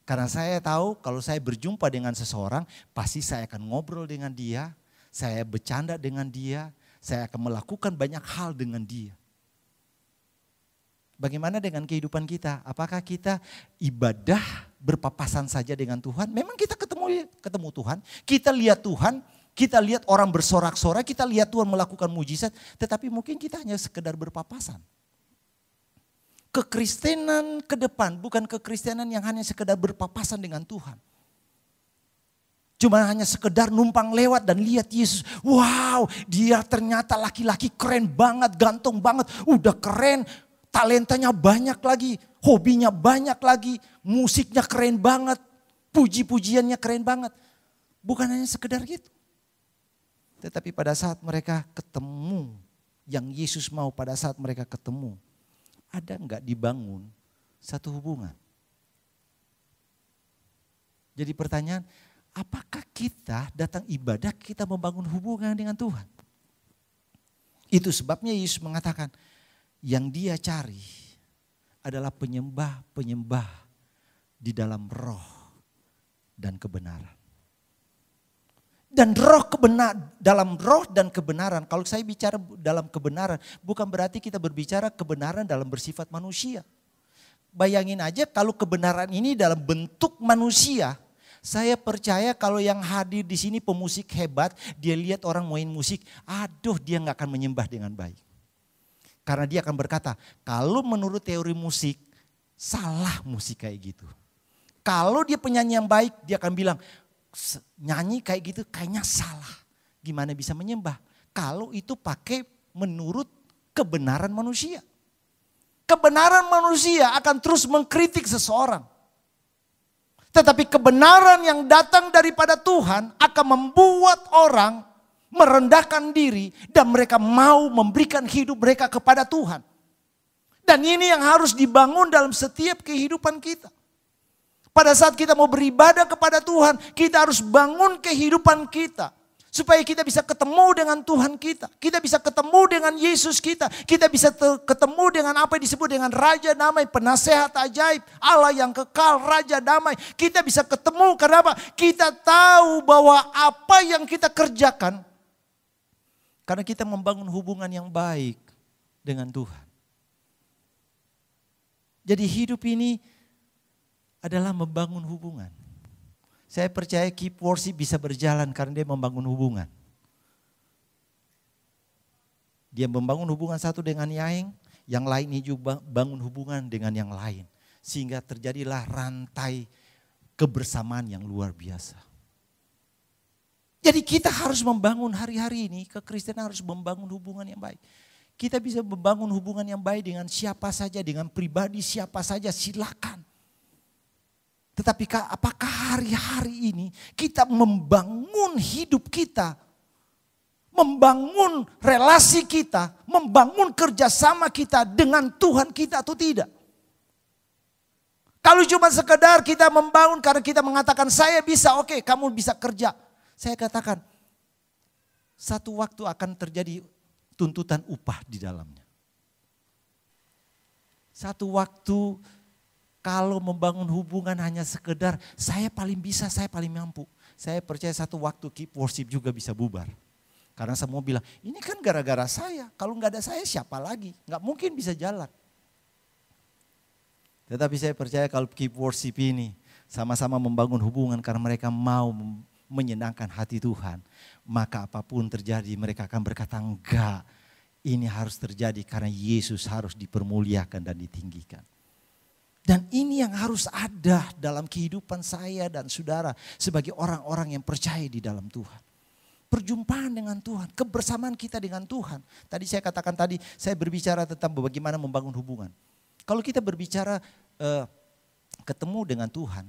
Karena saya tahu kalau saya berjumpa dengan seseorang, pasti saya akan ngobrol dengan dia, saya bercanda dengan dia, saya akan melakukan banyak hal dengan dia. Bagaimana dengan kehidupan kita? Apakah kita ibadah berpapasan saja dengan Tuhan? Memang kita ketemu Tuhan, kita lihat Tuhan, kita lihat orang bersorak-sorai, kita lihat Tuhan melakukan mujizat, tetapi mungkin kita hanya sekedar berpapasan. Kekristenan ke depan bukan kekristenan yang hanya sekedar berpapasan dengan Tuhan. Cuma hanya sekedar numpang lewat dan lihat Yesus. Wow, dia ternyata laki-laki keren banget, ganteng banget, udah keren. Talentanya banyak lagi, hobinya banyak lagi, musiknya keren banget, puji-pujiannya keren banget. Bukan hanya sekedar gitu. Tetapi pada saat mereka ketemu, yang Yesus mau pada saat mereka ketemu, ada enggak dibangun satu hubungan? Jadi pertanyaan, apakah kita datang ibadah, kita membangun hubungan dengan Tuhan? Itu sebabnya Yesus mengatakan, yang dia cari adalah penyembah-penyembah di dalam roh dan kebenaran. Dan dalam roh dan kebenaran, kalau saya bicara dalam kebenaran, bukan berarti kita berbicara kebenaran dalam bersifat manusia. Bayangin aja kalau kebenaran ini dalam bentuk manusia, saya percaya kalau yang hadir di sini pemusik hebat, dia lihat orang main musik, aduh dia nggak akan menyembah dengan baik. Karena dia akan berkata, kalau menurut teori musik, salah musik kayak gitu. Kalau dia penyanyi yang baik, dia akan bilang, nyanyi kayak gitu kayaknya salah. Gimana bisa menyembah? Kalau itu pakai menurut kebenaran manusia. Kebenaran manusia akan terus mengkritik seseorang. Tetapi kebenaran yang datang daripada Tuhan akan membuat orang merendahkan diri dan mereka mau memberikan hidup mereka kepada Tuhan. Dan ini yang harus dibangun dalam setiap kehidupan kita. Pada saat kita mau beribadah kepada Tuhan, kita harus bangun kehidupan kita. Supaya kita bisa ketemu dengan Tuhan kita. Kita bisa ketemu dengan Yesus kita. Kita bisa ketemu dengan apa yang disebut dengan Raja Damai, Penasehat Ajaib, Allah yang kekal, Raja Damai. Kita bisa ketemu karena apa? Kita tahu bahwa apa yang kita kerjakan, karena kita membangun hubungan yang baik dengan Tuhan. Jadi hidup ini adalah membangun hubungan. Saya percaya Keep Worship bisa berjalan karena dia membangun hubungan. Dia membangun hubungan satu dengan yang lainnya juga bangun hubungan dengan yang lain. Sehingga terjadilah rantai kebersamaan yang luar biasa. Jadi kita harus membangun hari-hari ini, kekristenan harus membangun hubungan yang baik. Kita bisa membangun hubungan yang baik dengan siapa saja, dengan pribadi siapa saja, silakan. Tetapi apakah hari-hari ini kita membangun hidup kita, membangun relasi kita, membangun kerjasama kita dengan Tuhan kita atau tidak? Kalau cuma sekedar kita membangun karena kita mengatakan saya bisa, oke, kamu bisa kerja. Saya katakan, satu waktu akan terjadi tuntutan upah di dalamnya. Satu waktu kalau membangun hubungan hanya sekedar saya paling bisa, saya paling mampu. Saya percaya satu waktu Keep Worship juga bisa bubar. Karena semua bilang, ini kan gara-gara saya. Kalau nggak ada saya siapa lagi? Nggak mungkin bisa jalan. Tetapi saya percaya kalau Keep Worship ini sama-sama membangun hubungan karena mereka mau menyenangkan hati Tuhan, maka apapun terjadi mereka akan berkata, enggak, ini harus terjadi karena Yesus harus dipermuliakan dan ditinggikan. Dan ini yang harus ada dalam kehidupan saya dan saudara sebagai orang-orang yang percaya di dalam Tuhan. Perjumpaan dengan Tuhan, kebersamaan kita dengan Tuhan. Tadi saya katakan saya berbicara tentang bagaimana membangun hubungan. Kalau kita berbicara ketemu dengan Tuhan,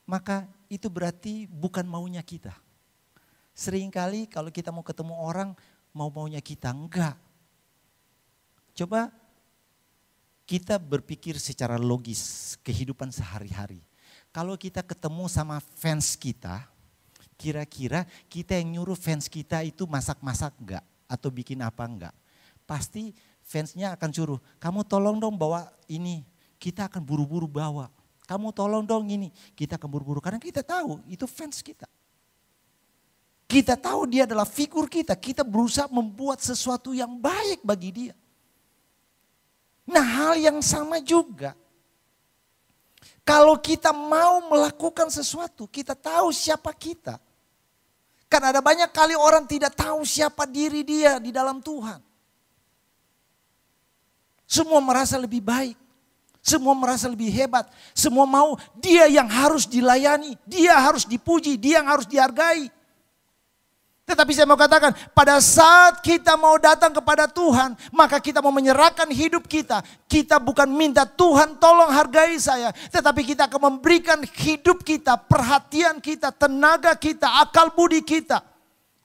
maka itu berarti bukan maunya kita. Seringkali kalau kita mau ketemu orang, mau-maunya kita, enggak. Coba kita berpikir secara logis kehidupan sehari-hari. Kalau kita ketemu sama fans kita, kira-kira kita yang nyuruh fans kita itu masak-masak enggak? Atau bikin apa enggak? Pasti fansnya akan suruh, kamu tolong dong bawa ini, kita akan buru-buru bawa. Kamu tolong dong ini, kita akan buru-buru. Karena kita tahu itu fans kita. Kita tahu dia adalah figur kita, kita berusaha membuat sesuatu yang baik bagi dia. Nah, hal yang sama juga. Kalau kita mau melakukan sesuatu, kita tahu siapa kita. Karena ada banyak kali orang tidak tahu siapa diri dia di dalam Tuhan. Semua merasa lebih baik. Semua merasa lebih hebat. Semua mau dia yang harus dilayani. Dia harus dipuji, dia yang harus dihargai. Tetapi saya mau katakan, pada saat kita mau datang kepada Tuhan, maka kita mau menyerahkan hidup kita. Kita bukan minta Tuhan tolong hargai saya, tetapi kita akan memberikan hidup kita, perhatian kita, tenaga kita, akal budi kita.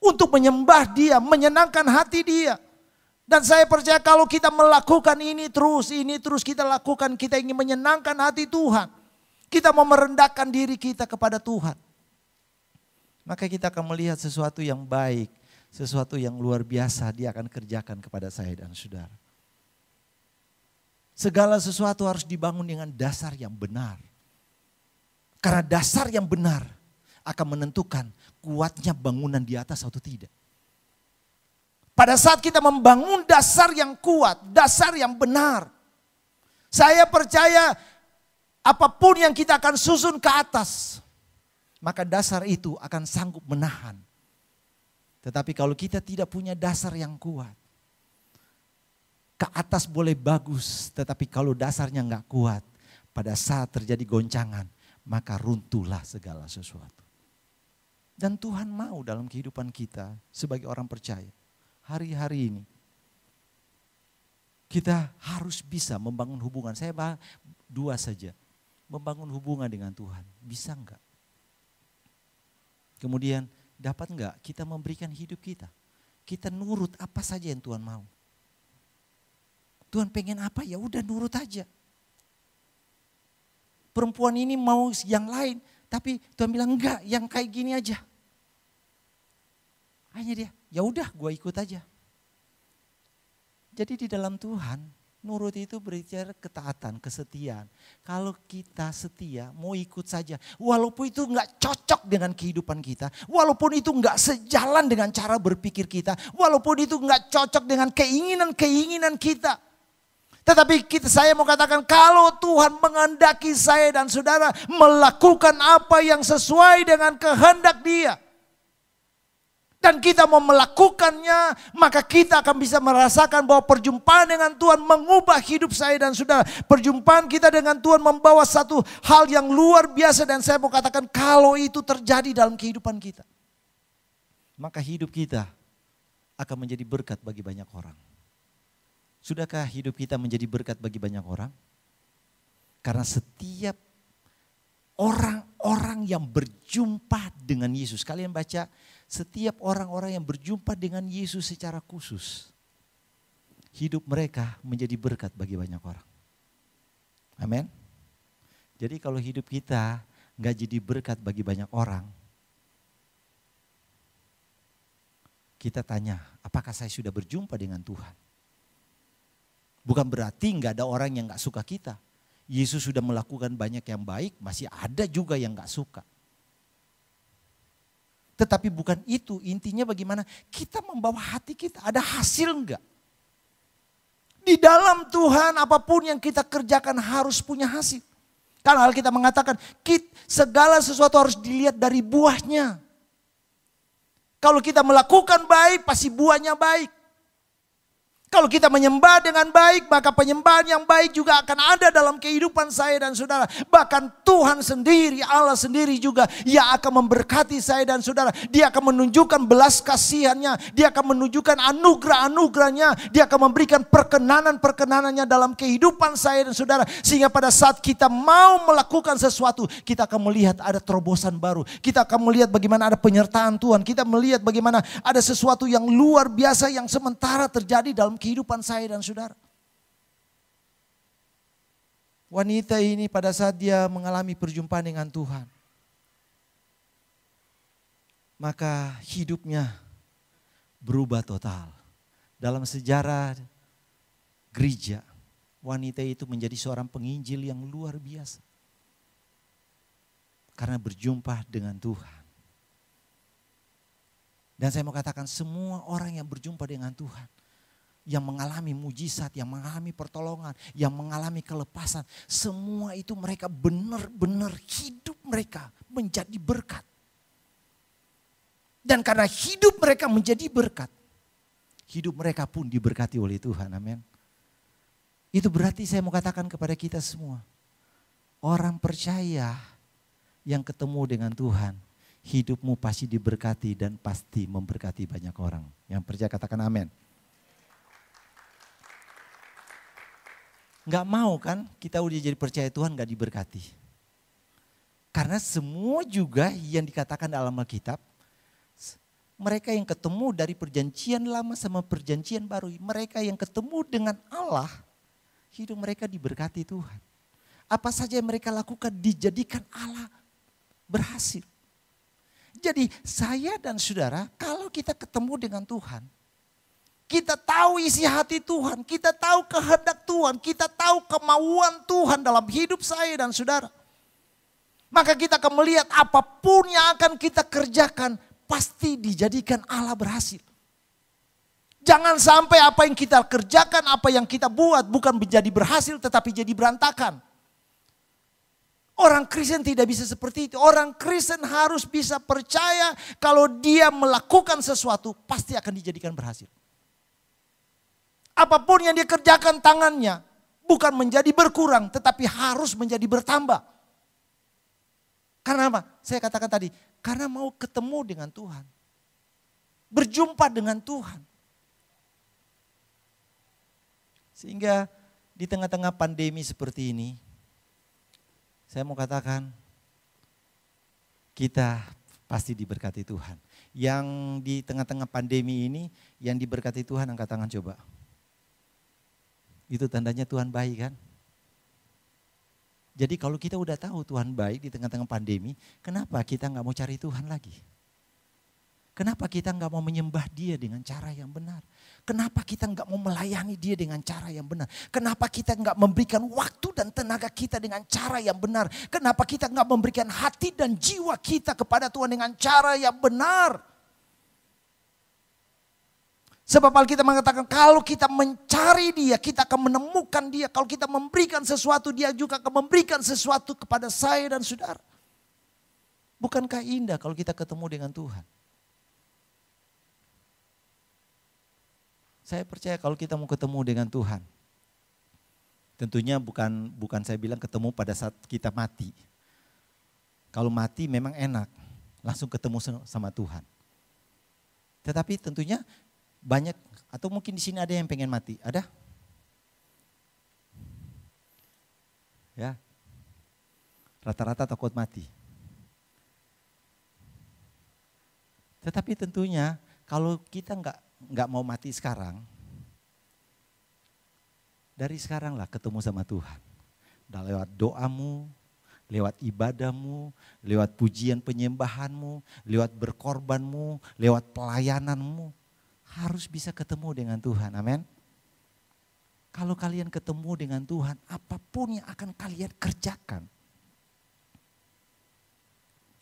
Untuk menyembah dia, menyenangkan hati dia. Dan saya percaya kalau kita melakukan ini terus kita lakukan, kita ingin menyenangkan hati Tuhan. Kita mau merendahkan diri kita kepada Tuhan. Maka kita akan melihat sesuatu yang baik, sesuatu yang luar biasa dia akan kerjakan kepada saya dan saudara. Segala sesuatu harus dibangun dengan dasar yang benar. Karena dasar yang benar akan menentukan kuatnya bangunan di atas atau tidak. Pada saat kita membangun dasar yang kuat, dasar yang benar. Saya percaya apapun yang kita akan susun ke atas, maka dasar itu akan sanggup menahan. Tetapi kalau kita tidak punya dasar yang kuat, ke atas boleh bagus, tetapi kalau dasarnya enggak kuat, pada saat terjadi goncangan, maka runtuhlah segala sesuatu. Dan Tuhan mau dalam kehidupan kita sebagai orang percaya, hari-hari ini, kita harus bisa membangun hubungan. Saya bahas dua saja, membangun hubungan dengan Tuhan, bisa enggak? Kemudian dapat enggak kita memberikan hidup kita? Kita nurut apa saja yang Tuhan mau. Tuhan pengen apa, ya udah nurut aja. Perempuan ini mau yang lain, tapi Tuhan bilang enggak, yang kayak gini aja. Hanya dia, ya udah gue ikut aja. Jadi di dalam Tuhan, nurut itu berbicara ketaatan, kesetiaan. Kalau kita setia, mau ikut saja. Walaupun itu enggak cocok dengan kehidupan kita. Walaupun itu enggak sejalan dengan cara berpikir kita. Walaupun itu enggak cocok dengan keinginan-keinginan kita. Tetapi saya mau katakan, kalau Tuhan menghendaki saya dan saudara melakukan apa yang sesuai dengan kehendak Dia, dan kita mau melakukannya, maka kita akan bisa merasakan bahwa perjumpaan dengan Tuhan mengubah hidup saya dan saudara. Perjumpaan kita dengan Tuhan membawa satu hal yang luar biasa, dan saya mau katakan kalau itu terjadi dalam kehidupan kita, maka hidup kita akan menjadi berkat bagi banyak orang. Sudahkah hidup kita menjadi berkat bagi banyak orang? Karena setiap orang-orang yang berjumpa dengan Yesus, kalian baca, setiap orang-orang yang berjumpa dengan Yesus secara khusus, hidup mereka menjadi berkat bagi banyak orang. Amin. Jadi kalau hidup kita nggak jadi berkat bagi banyak orang, kita tanya, apakah saya sudah berjumpa dengan Tuhan? Bukan berarti nggak ada orang yang nggak suka kita. Yesus sudah melakukan banyak yang baik, masih ada juga yang nggak suka. Tetapi bukan itu, intinya bagaimana kita membawa hati kita, ada hasil enggak? Di dalam Tuhan apapun yang kita kerjakan harus punya hasil. Karena Alkitab mengatakan segala sesuatu harus dilihat dari buahnya. Kalau kita melakukan baik, pasti buahnya baik. Kalau kita menyembah dengan baik, maka penyembahan yang baik juga akan ada dalam kehidupan saya dan saudara. Bahkan Tuhan sendiri, Allah sendiri juga yang akan memberkati saya dan saudara. Dia akan menunjukkan belas kasihannya. Dia akan menunjukkan anugerah-anugerahnya. Dia akan memberikan perkenanan-perkenanannya dalam kehidupan saya dan saudara. Sehingga pada saat kita mau melakukan sesuatu, kita akan melihat ada terobosan baru. Kita akan melihat bagaimana ada penyertaan Tuhan. Kita melihat bagaimana ada sesuatu yang luar biasa yang sementara terjadi dalam kehidupan saya dan saudara. Wanita ini pada saat dia mengalami perjumpaan dengan Tuhan, maka hidupnya berubah total. Dalam sejarah gereja, wanita itu menjadi seorang penginjil yang luar biasa. Karena berjumpa dengan Tuhan. Dan saya mau katakan semua orang yang berjumpa dengan Tuhan, yang mengalami mujizat, yang mengalami pertolongan, yang mengalami kelepasan. Semua itu mereka benar-benar hidup mereka menjadi berkat. Dan karena hidup mereka menjadi berkat, hidup mereka pun diberkati oleh Tuhan. Amin. Itu berarti saya mau katakan kepada kita semua, orang percaya yang ketemu dengan Tuhan, hidupmu pasti diberkati dan pasti memberkati banyak orang. Yang percaya katakan amin. Gak mau kan kita udah jadi percaya Tuhan gak diberkati. Karena semua juga yang dikatakan dalam Alkitab, mereka yang ketemu dari perjanjian lama sama perjanjian baru, mereka yang ketemu dengan Allah, hidup mereka diberkati Tuhan. Apa saja yang mereka lakukan dijadikan Allah berhasil. Jadi saya dan saudara kalau kita ketemu dengan Tuhan, kita tahu isi hati Tuhan, kita tahu kehendak Tuhan, kita tahu kemauan Tuhan dalam hidup saya dan saudara. Maka kita akan melihat apapun yang akan kita kerjakan pasti dijadikan Allah berhasil. Jangan sampai apa yang kita kerjakan, apa yang kita buat bukan menjadi berhasil tetapi jadi berantakan. Orang Kristen tidak bisa seperti itu. Orang Kristen harus bisa percaya kalau dia melakukan sesuatu pasti akan dijadikan berhasil. Apapun yang dia kerjakan tangannya bukan menjadi berkurang tetapi harus menjadi bertambah. Karena apa? Saya katakan tadi, karena mau ketemu dengan Tuhan. Berjumpa dengan Tuhan. Sehingga di tengah-tengah pandemi seperti ini, saya mau katakan kita pasti diberkati Tuhan. Yang di tengah-tengah pandemi ini yang diberkati Tuhan angkat tangan coba. Itu tandanya Tuhan baik kan? Jadi kalau kita udah tahu Tuhan baik di tengah-tengah pandemi, kenapa kita nggak mau cari Tuhan lagi? Kenapa kita nggak mau menyembah Dia dengan cara yang benar? Kenapa kita nggak mau melayani Dia dengan cara yang benar? Kenapa kita nggak memberikan waktu dan tenaga kita dengan cara yang benar? Kenapa kita nggak memberikan hati dan jiwa kita kepada Tuhan dengan cara yang benar? Sebab Alkitab mengatakan kalau kita mencari Dia, kita akan menemukan Dia. Kalau kita memberikan sesuatu, Dia juga akan memberikan sesuatu kepada saya dan saudara. Bukankah indah kalau kita ketemu dengan Tuhan? Saya percaya kalau kita mau ketemu dengan Tuhan, tentunya bukan saya bilang ketemu pada saat kita mati. Kalau mati memang enak, langsung ketemu sama Tuhan. Tetapi tentunya banyak, atau mungkin di sini ada yang pengen mati, ada? Ya, rata-rata takut mati. Tetapi tentunya kalau kita nggak mau mati sekarang, dari sekarang lah ketemu sama Tuhan. Dan lewat doamu, lewat ibadahmu, lewat pujian penyembahanmu, lewat berkorbanmu, lewat pelayananmu, harus bisa ketemu dengan Tuhan, amin. Kalau kalian ketemu dengan Tuhan, apapun yang akan kalian kerjakan,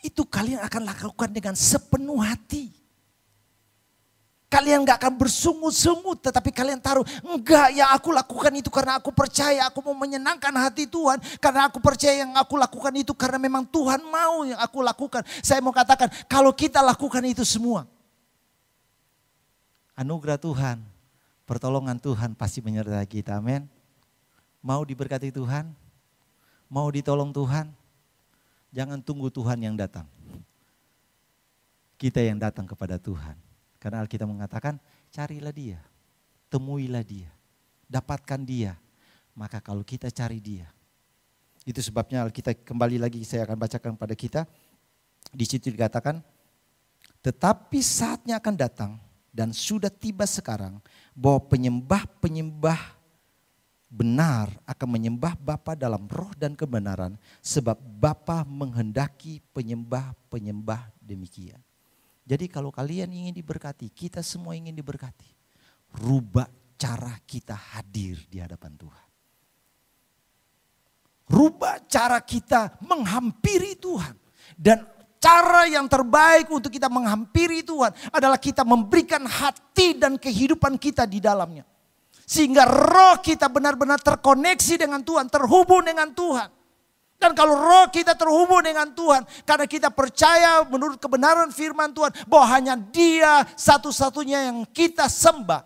itu kalian akan lakukan dengan sepenuh hati. Kalian gak akan bersungut-sungut, tetapi kalian taruh, enggak, yang aku lakukan itu karena aku percaya, aku mau menyenangkan hati Tuhan. Karena aku percaya yang aku lakukan itu karena memang Tuhan mau yang aku lakukan. Saya mau katakan, kalau kita lakukan itu semua, anugerah Tuhan, pertolongan Tuhan pasti menyertai kita, amin. Mau diberkati Tuhan, mau ditolong Tuhan, jangan tunggu Tuhan yang datang. Kita yang datang kepada Tuhan. Karena Alkitab mengatakan, carilah dia, temuilah dia, dapatkan dia. Maka kalau kita cari dia, itu sebabnya Alkitab kembali lagi saya akan bacakan pada kita. Di situ dikatakan, tetapi saatnya akan datang dan sudah tiba sekarang bahwa penyembah-penyembah benar akan menyembah Bapa dalam roh dan kebenaran. Sebab Bapa menghendaki penyembah-penyembah demikian. Jadi kalau kalian ingin diberkati, kita semua ingin diberkati. Rubah cara kita hadir di hadapan Tuhan. Rubah cara kita menghampiri Tuhan. Dan cara yang terbaik untuk kita menghampiri Tuhan adalah kita memberikan hati dan kehidupan kita di dalamnya. Sehingga roh kita benar-benar terkoneksi dengan Tuhan, terhubung dengan Tuhan. Dan kalau roh kita terhubung dengan Tuhan, karena kita percaya menurut kebenaran firman Tuhan, bahwa hanya Dia satu-satunya yang kita sembah,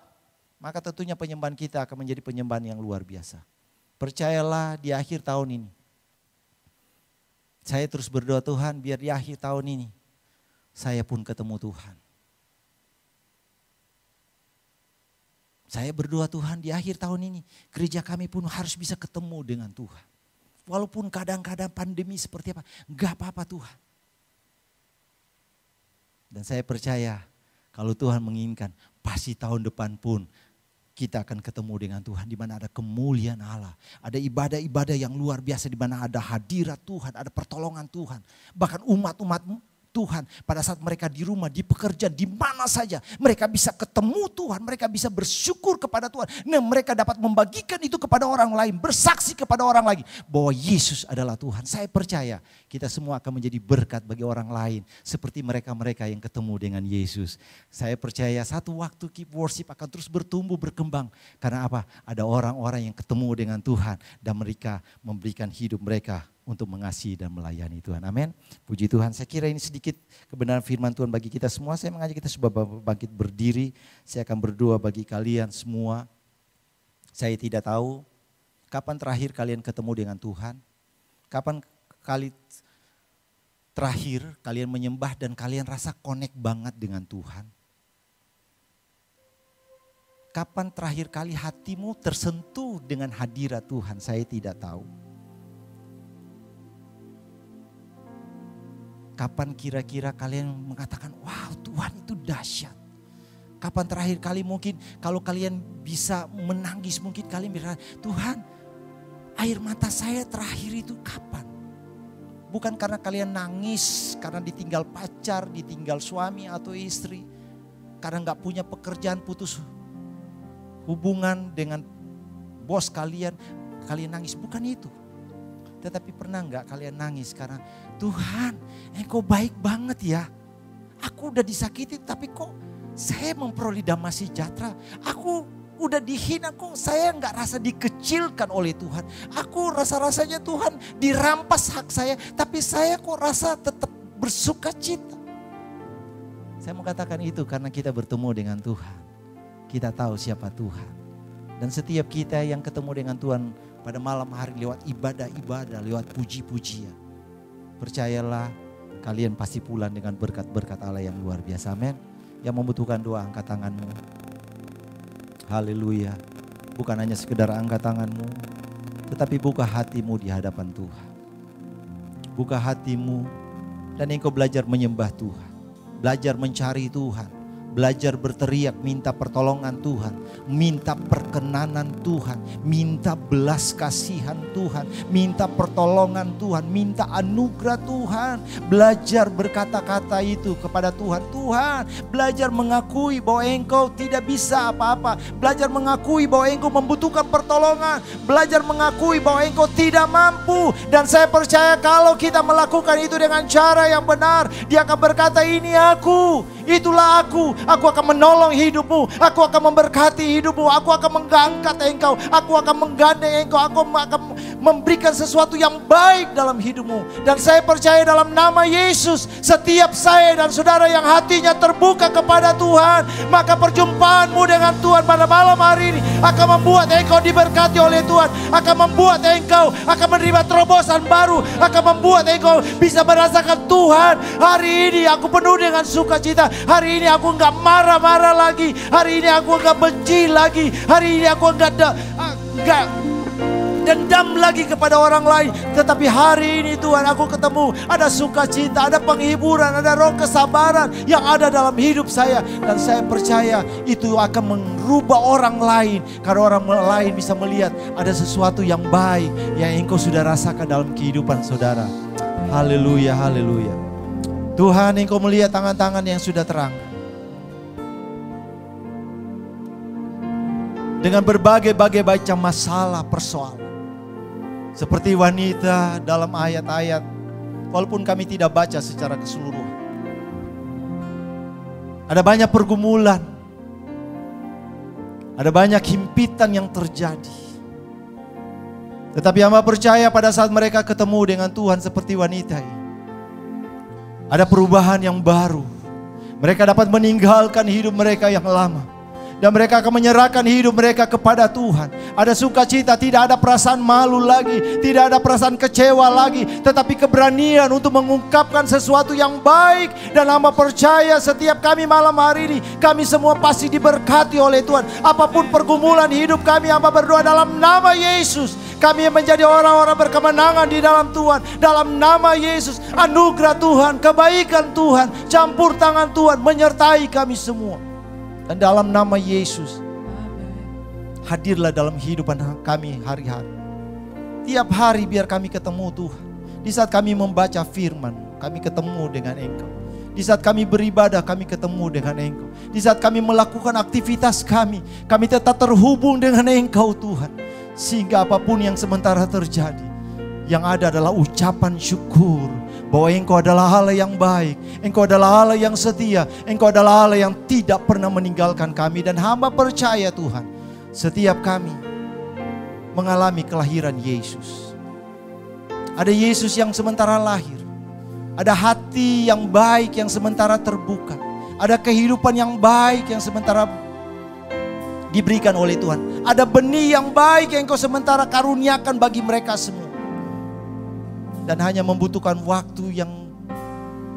maka tentunya penyembahan kita akan menjadi penyembahan yang luar biasa. Percayalah di akhir tahun ini, saya terus berdoa Tuhan biar di akhir tahun ini, saya pun ketemu Tuhan. Saya berdoa Tuhan di akhir tahun ini, gereja kami pun harus bisa ketemu dengan Tuhan. Walaupun kadang-kadang pandemi seperti apa, enggak apa-apa Tuhan. Dan saya percaya kalau Tuhan menginginkan, pasti tahun depan pun kita akan ketemu dengan Tuhan. Di mana ada kemuliaan Allah, ada ibadah-ibadah yang luar biasa, di mana ada hadirat Tuhan, ada pertolongan Tuhan. Bahkan umat-umat Tuhan pada saat mereka di rumah, di pekerjaan, di mana saja. Mereka bisa ketemu Tuhan, mereka bisa bersyukur kepada Tuhan. Nah, mereka dapat membagikan itu kepada orang lain, bersaksi kepada orang lain bahwa Yesus adalah Tuhan. Saya percaya kita semua akan menjadi berkat bagi orang lain. Seperti mereka-mereka yang ketemu dengan Yesus. Saya percaya satu waktu Keep Worship akan terus bertumbuh, berkembang. Karena apa? Ada orang-orang yang ketemu dengan Tuhan dan mereka memberikan hidup mereka untuk mengasihi dan melayani Tuhan. Amin. Puji Tuhan. Saya kira ini sedikit kebenaran firman Tuhan bagi kita semua. Saya mengajak kita semua bangkit berdiri. Saya akan berdoa bagi kalian semua. Saya tidak tahu kapan terakhir kalian ketemu dengan Tuhan. Kapan kali terakhir kalian menyembah dan kalian rasa connect banget dengan Tuhan. Kapan terakhir kali hatimu tersentuh dengan hadirat Tuhan? Saya tidak tahu. Kapan kira-kira kalian mengatakan, wow Tuhan itu dahsyat. Kapan terakhir kali mungkin kalau kalian bisa menangis, mungkin kalian berkata, Tuhan air mata saya terakhir itu kapan? Bukan karena kalian nangis, karena ditinggal pacar, ditinggal suami atau istri. Karena gak punya pekerjaan, putus hubungan dengan bos kalian nangis. Bukan itu. Tetapi pernah gak kalian nangis karena Tuhan Engkau baik banget ya. Aku udah disakiti tapi kok saya memperoleh damai sejahtera. Aku udah dihina kok saya gak rasa dikecilkan oleh Tuhan. Aku rasa-rasanya Tuhan dirampas hak saya. Tapi saya kok rasa tetap bersuka cita. Saya mau katakan itu karena kita bertemu dengan Tuhan. Kita tahu siapa Tuhan. Dan setiap kita yang ketemu dengan Tuhan pada malam hari lewat ibadah-ibadah, lewat puji-pujian. Percayalah kalian pasti pulang dengan berkat-berkat Allah yang luar biasa. Amin. Yang membutuhkan doa, angkat tanganmu. Haleluya. Bukan hanya sekedar angkat tanganmu, tetapi buka hatimu di hadapan Tuhan. Buka hatimu dan engkau belajar menyembah Tuhan. Belajar mencari Tuhan. Belajar berteriak, minta pertolongan Tuhan, minta perkenanan Tuhan, minta belas kasihan Tuhan, minta pertolongan Tuhan, minta anugerah Tuhan. Belajar berkata-kata itu kepada Tuhan. Tuhan, belajar mengakui bahwa engkau tidak bisa apa-apa. Belajar mengakui bahwa engkau membutuhkan pertolongan. Belajar mengakui bahwa engkau tidak mampu. Dan saya percaya kalau kita melakukan itu dengan cara yang benar, Dia akan berkata, ini aku, itulah aku. Aku akan menolong hidupmu. Aku akan memberkati hidupmu. Aku akan mengangkat engkau. Aku akan menggandeng engkau. Aku akan memberikan sesuatu yang baik dalam hidupmu. Dan saya percaya dalam nama Yesus, setiap saya dan saudara yang hatinya terbuka kepada Tuhan, maka perjumpaanmu dengan Tuhan pada malam hari ini akan membuat engkau diberkati oleh Tuhan. Akan membuat engkau akan menerima terobosan baru. Akan membuat engkau bisa merasakan Tuhan, hari ini aku penuh dengan sukacita. Hari ini aku enggak marah-marah lagi. Hari ini aku enggak benci lagi. Hari ini aku enggak dendam lagi kepada orang lain. Tetapi hari ini Tuhan, aku ketemu ada sukacita, ada penghiburan, ada roh kesabaran yang ada dalam hidup saya. Dan saya percaya itu akan merubah orang lain. Karena orang lain bisa melihat ada sesuatu yang baik yang engkau sudah rasakan dalam kehidupan saudara. Haleluya, haleluya. Tuhan, engkau melihat tangan-tangan yang sudah terang. Dengan berbagai-bagai macam masalah, persoalan. Seperti wanita dalam ayat-ayat, walaupun kami tidak baca secara keseluruhan. Ada banyak pergumulan. Ada banyak himpitan yang terjadi. Tetapi hamba percaya pada saat mereka ketemu dengan Tuhan seperti wanita ini, ada perubahan yang baru. Mereka dapat meninggalkan hidup mereka yang lama. Dan mereka akan menyerahkan hidup mereka kepada Tuhan. Ada sukacita, tidak ada perasaan malu lagi. Tidak ada perasaan kecewa lagi. Tetapi keberanian untuk mengungkapkan sesuatu yang baik. Dan hamba percaya setiap kami malam hari ini, kami semua pasti diberkati oleh Tuhan. Apapun pergumulan hidup kami, hamba berdoa dalam nama Yesus. Kami menjadi orang-orang berkemenangan di dalam Tuhan. Dalam nama Yesus, anugerah Tuhan, kebaikan Tuhan, campur tangan Tuhan menyertai kami semua. Dan dalam nama Yesus, hadirlah dalam kehidupan kami hari-hari. Tiap hari biar kami ketemu Tuhan. Di saat kami membaca firman, kami ketemu dengan Engkau. Di saat kami beribadah, kami ketemu dengan Engkau. Di saat kami melakukan aktivitas kami tetap terhubung dengan Engkau Tuhan. Sehingga apapun yang sementara terjadi, yang ada adalah ucapan syukur. Bahwa Engkau adalah Allah yang baik. Engkau adalah Allah yang setia. Engkau adalah Allah yang tidak pernah meninggalkan kami. Dan hamba percaya Tuhan, setiap kami mengalami kelahiran Yesus. Ada Yesus yang sementara lahir. Ada hati yang baik yang sementara terbuka. Ada kehidupan yang baik yang sementara diberikan oleh Tuhan. Ada benih yang baik yang Engkau sementara karuniakan bagi mereka semua. Dan hanya membutuhkan waktu yang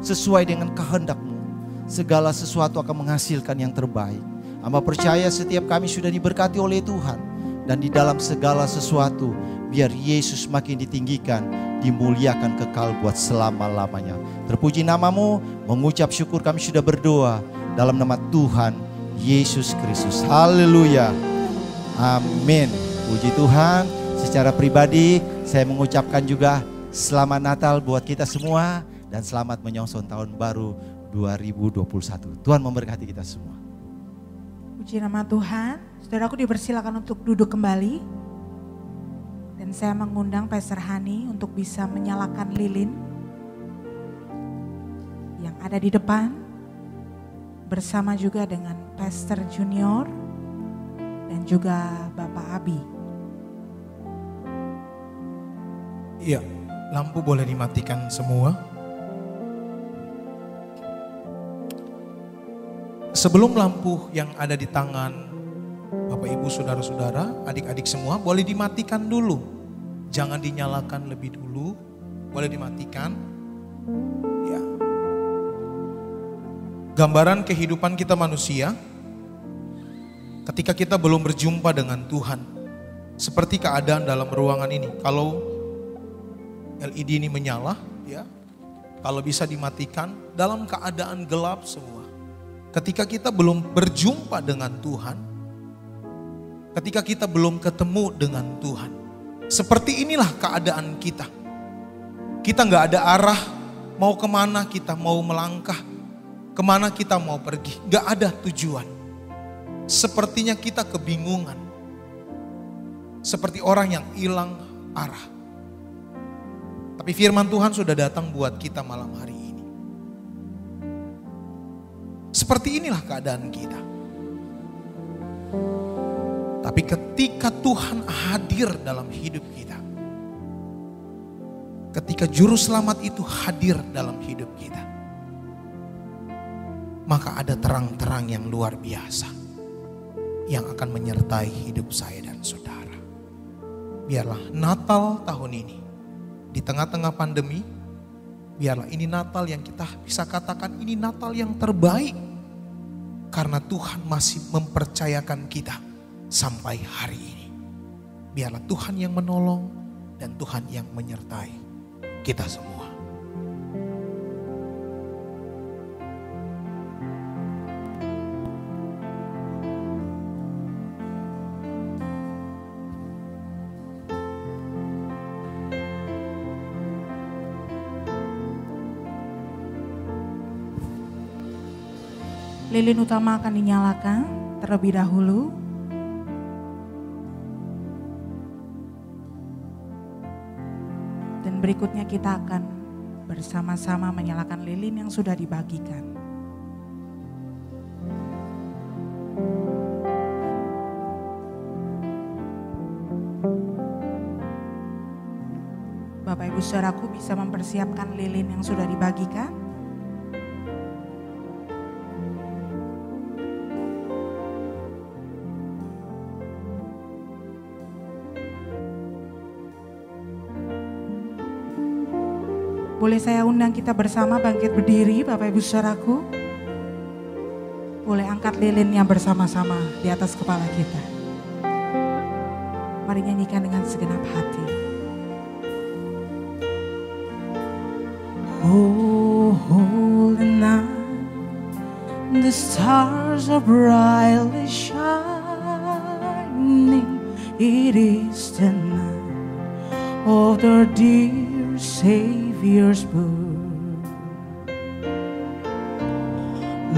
sesuai dengan kehendak-Mu. Segala sesuatu akan menghasilkan yang terbaik. Hamba percaya setiap kami sudah diberkati oleh Tuhan. Dan di dalam segala sesuatu, biar Yesus makin ditinggikan, dimuliakan kekal buat selama-lamanya. Terpuji nama-Mu, mengucap syukur kami sudah berdoa dalam nama Tuhan Yesus Kristus. Haleluya. Amin. Puji Tuhan. Secara pribadi saya mengucapkan juga selamat Natal buat kita semua dan selamat menyongsong tahun baru 2021. Tuhan memberkati kita semua. Puji nama Tuhan. Saudaraku dipersilakan untuk duduk kembali. Dan saya mengundang Pastor Hani untuk bisa menyalakan lilin yang ada di depan. Bersama juga dengan Pastor Junior dan juga Bapak Abi. Iya. Lampu boleh dimatikan semua. Sebelum lampu yang ada di tangan Bapak Ibu saudara-saudara, adik-adik semua boleh dimatikan dulu. Jangan dinyalakan lebih dulu. Boleh dimatikan. Ya. Gambaran kehidupan kita manusia ketika kita belum berjumpa dengan Tuhan. Seperti keadaan dalam ruangan ini. Kalau LED ini menyala, ya. Kalau bisa dimatikan dalam keadaan gelap semua. Ketika kita belum berjumpa dengan Tuhan, ketika kita belum ketemu dengan Tuhan, seperti inilah keadaan kita. Kita nggak ada arah, mau kemana kita mau melangkah, kemana kita mau pergi, nggak ada tujuan. Sepertinya kita kebingungan, seperti orang yang hilang arah. Tapi firman Tuhan sudah datang buat kita malam hari ini. Seperti inilah keadaan kita. Tapi ketika Tuhan hadir dalam hidup kita, ketika Juru Selamat itu hadir dalam hidup kita, maka ada terang-terang yang luar biasa yang akan menyertai hidup saya dan saudara. Biarlah Natal tahun ini, di tengah-tengah pandemi, biarlah ini Natal yang kita bisa katakan ini Natal yang terbaik. Karena Tuhan masih mempercayakan kita sampai hari ini. Biarlah Tuhan yang menolong dan Tuhan yang menyertai kita semua. Lilin utama akan dinyalakan terlebih dahulu. Dan berikutnya kita akan bersama-sama menyalakan lilin yang sudah dibagikan. Bapak Ibu Saudaraku bisa mempersiapkan lilin yang sudah dibagikan. Boleh saya undang kita bersama bangkit berdiri Bapak Ibu Saudaraku. Boleh angkat lilinnya bersama-sama di atas kepala kita. Mari nyanyikan dengan segenap hati. Oh, holy night, the stars are brightly shining. It is the night of the dear Savior's birth.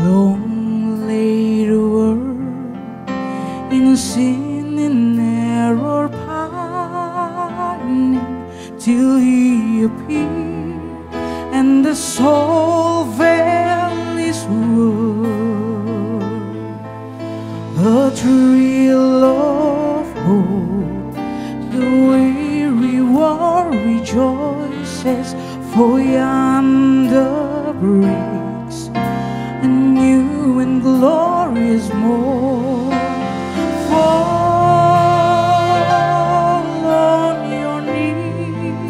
Long lay the world in sin and error pining, till He appeared and the soul felt His word. A thrill of hope, the weary world rejoices, for yonder breaks a new and glorious morn. Fall on your knees,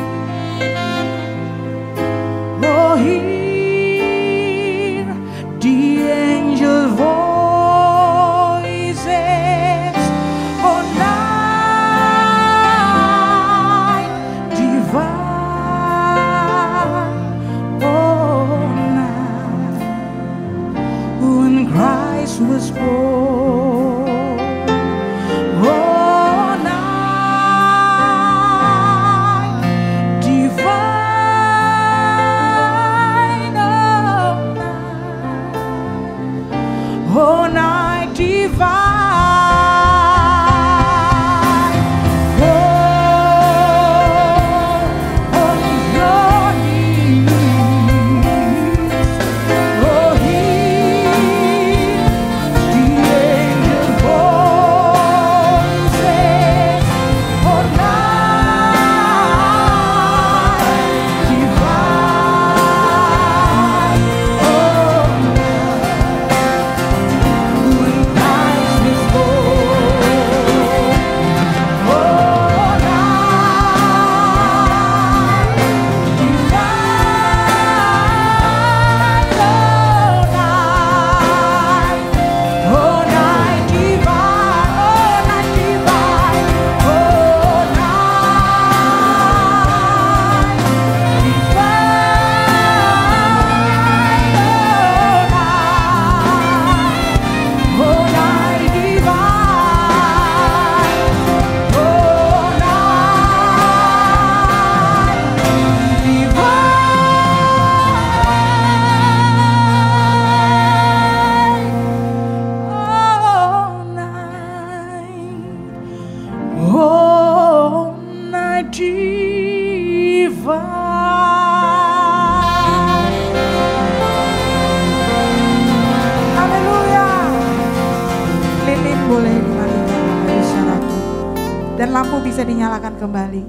oh, hear the angel voices, oh, night divine, oh, night when Christ was born, oh, night divine, oh, night divine. Dan lampu bisa dinyalakan kembali.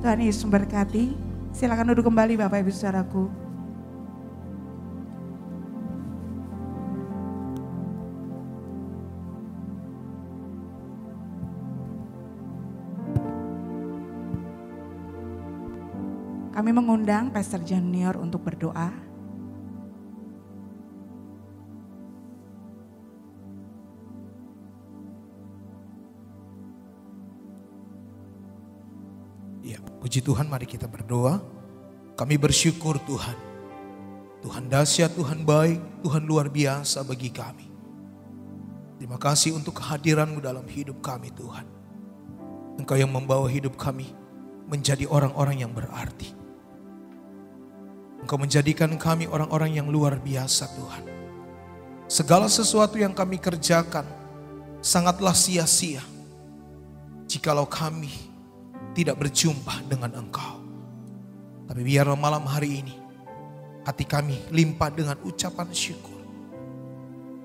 Tuhan Yesus memberkati. Silakan duduk kembali Bapak Ibu Saudaraku. Kami mengundang Pastor Junior untuk berdoa. Ya, puji Tuhan, mari kita berdoa. Kami bersyukur Tuhan. Tuhan dahsyat, Tuhan baik, Tuhan luar biasa bagi kami. Terima kasih untuk kehadiran-Mu dalam hidup kami Tuhan. Engkau yang membawa hidup kami menjadi orang-orang yang berarti. Engkau menjadikan kami orang-orang yang luar biasa Tuhan. Segala sesuatu yang kami kerjakan sangatlah sia-sia jikalau kami tidak berjumpa dengan Engkau. Tapi biarlah malam hari ini hati kami limpah dengan ucapan syukur.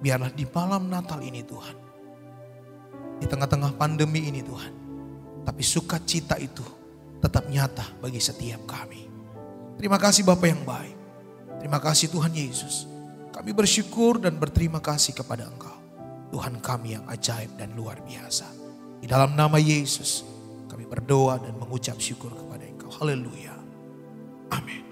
Biarlah di malam Natal ini Tuhan, di tengah-tengah pandemi ini Tuhan, tapi sukacita itu tetap nyata bagi setiap kami. Terima kasih Bapa yang baik. Terima kasih Tuhan Yesus. Kami bersyukur dan berterima kasih kepada Engkau, Tuhan kami yang ajaib dan luar biasa. Di dalam nama Yesus kami berdoa dan mengucap syukur kepada Engkau. Haleluya. Amin.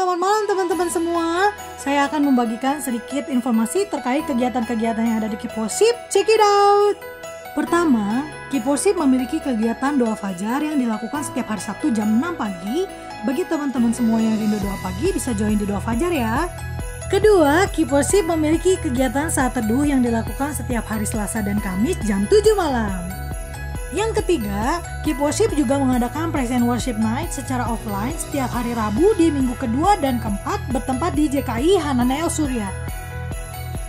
selamat malam teman-teman semua. Saya akan membagikan sedikit informasi terkait kegiatan-kegiatan yang ada di Keep Worship. Check it out. Pertama, Keep Worship memiliki kegiatan doa fajar yang dilakukan setiap hari Sabtu jam 6 pagi. Bagi teman-teman semua yang rindu doa pagi bisa join di doa fajar ya. Kedua, Keep Worship memiliki kegiatan saat teduh yang dilakukan setiap hari Selasa dan Kamis jam 7 malam. Yang ketiga, Keep Worship juga mengadakan Praise and Worship Night secara offline setiap hari Rabu di minggu kedua dan keempat bertempat di JKI Hananel Surya.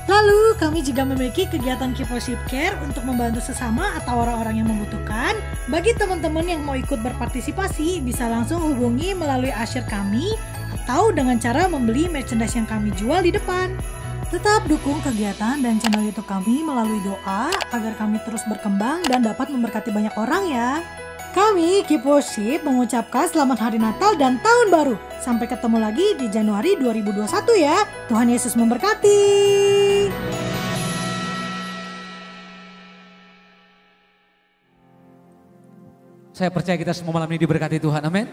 Lalu, kami juga memiliki kegiatan Keep Worship Care untuk membantu sesama atau orang-orang yang membutuhkan. Bagi teman-teman yang mau ikut berpartisipasi, bisa langsung hubungi melalui asyir kami atau dengan cara membeli merchandise yang kami jual di depan. Tetap dukung kegiatan dan channel YouTube kami melalui doa agar kami terus berkembang dan dapat memberkati banyak orang ya. Kami Keep Worship mengucapkan selamat hari Natal dan Tahun Baru. Sampai ketemu lagi di Januari 2021 ya. Tuhan Yesus memberkati. Saya percaya kita semua malam ini diberkati Tuhan, amin.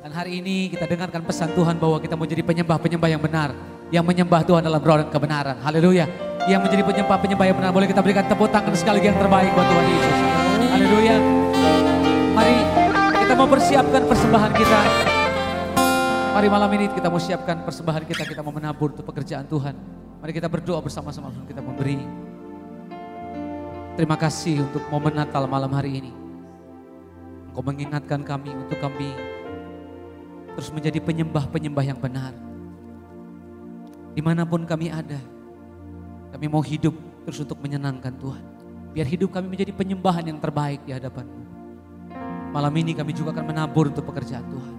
Dan hari ini kita dengarkan pesan Tuhan bahwa kita mau jadi penyembah-penyembah yang benar. Yang menyembah Tuhan dalam roh dan kebenaran. Haleluya. Yang menjadi penyembah-penyembah yang benar. Boleh kita berikan tepuk tangan sekali lagi yang terbaik buat Tuhan Yesus. Haleluya. Mari kita mau persiapkan persembahan kita. Mari malam ini kita mau siapkan persembahan kita. Kita mau menabur untuk pekerjaan Tuhan. Mari kita berdoa bersama-sama sebelum kita memberi. Terima kasih untuk momen Natal malam hari ini. Engkau mengingatkan kami untuk kami terus menjadi penyembah-penyembah yang benar. Dimanapun kami ada, kami mau hidup terus untuk menyenangkan Tuhan. Biar hidup kami menjadi penyembahan yang terbaik di hadapan-Mu. Malam ini kami juga akan menabur untuk pekerjaan Tuhan.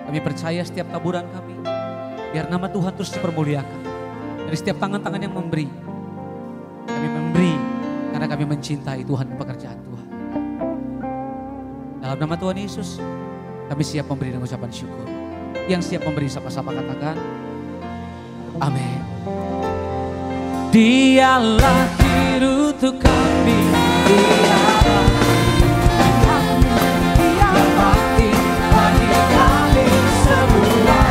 Kami percaya setiap taburan kami, biar nama Tuhan terus dipermuliakan. Dari setiap tangan-tangan yang memberi, kami memberi karena kami mencintai Tuhan dan pekerjaan Tuhan. Dalam nama Tuhan Yesus, kami siap memberi dengan ucapan syukur. Yang siap memberi sama-sama katakan, amin. Dia lahir untuk kami, Dia yang mati bagi kami semua.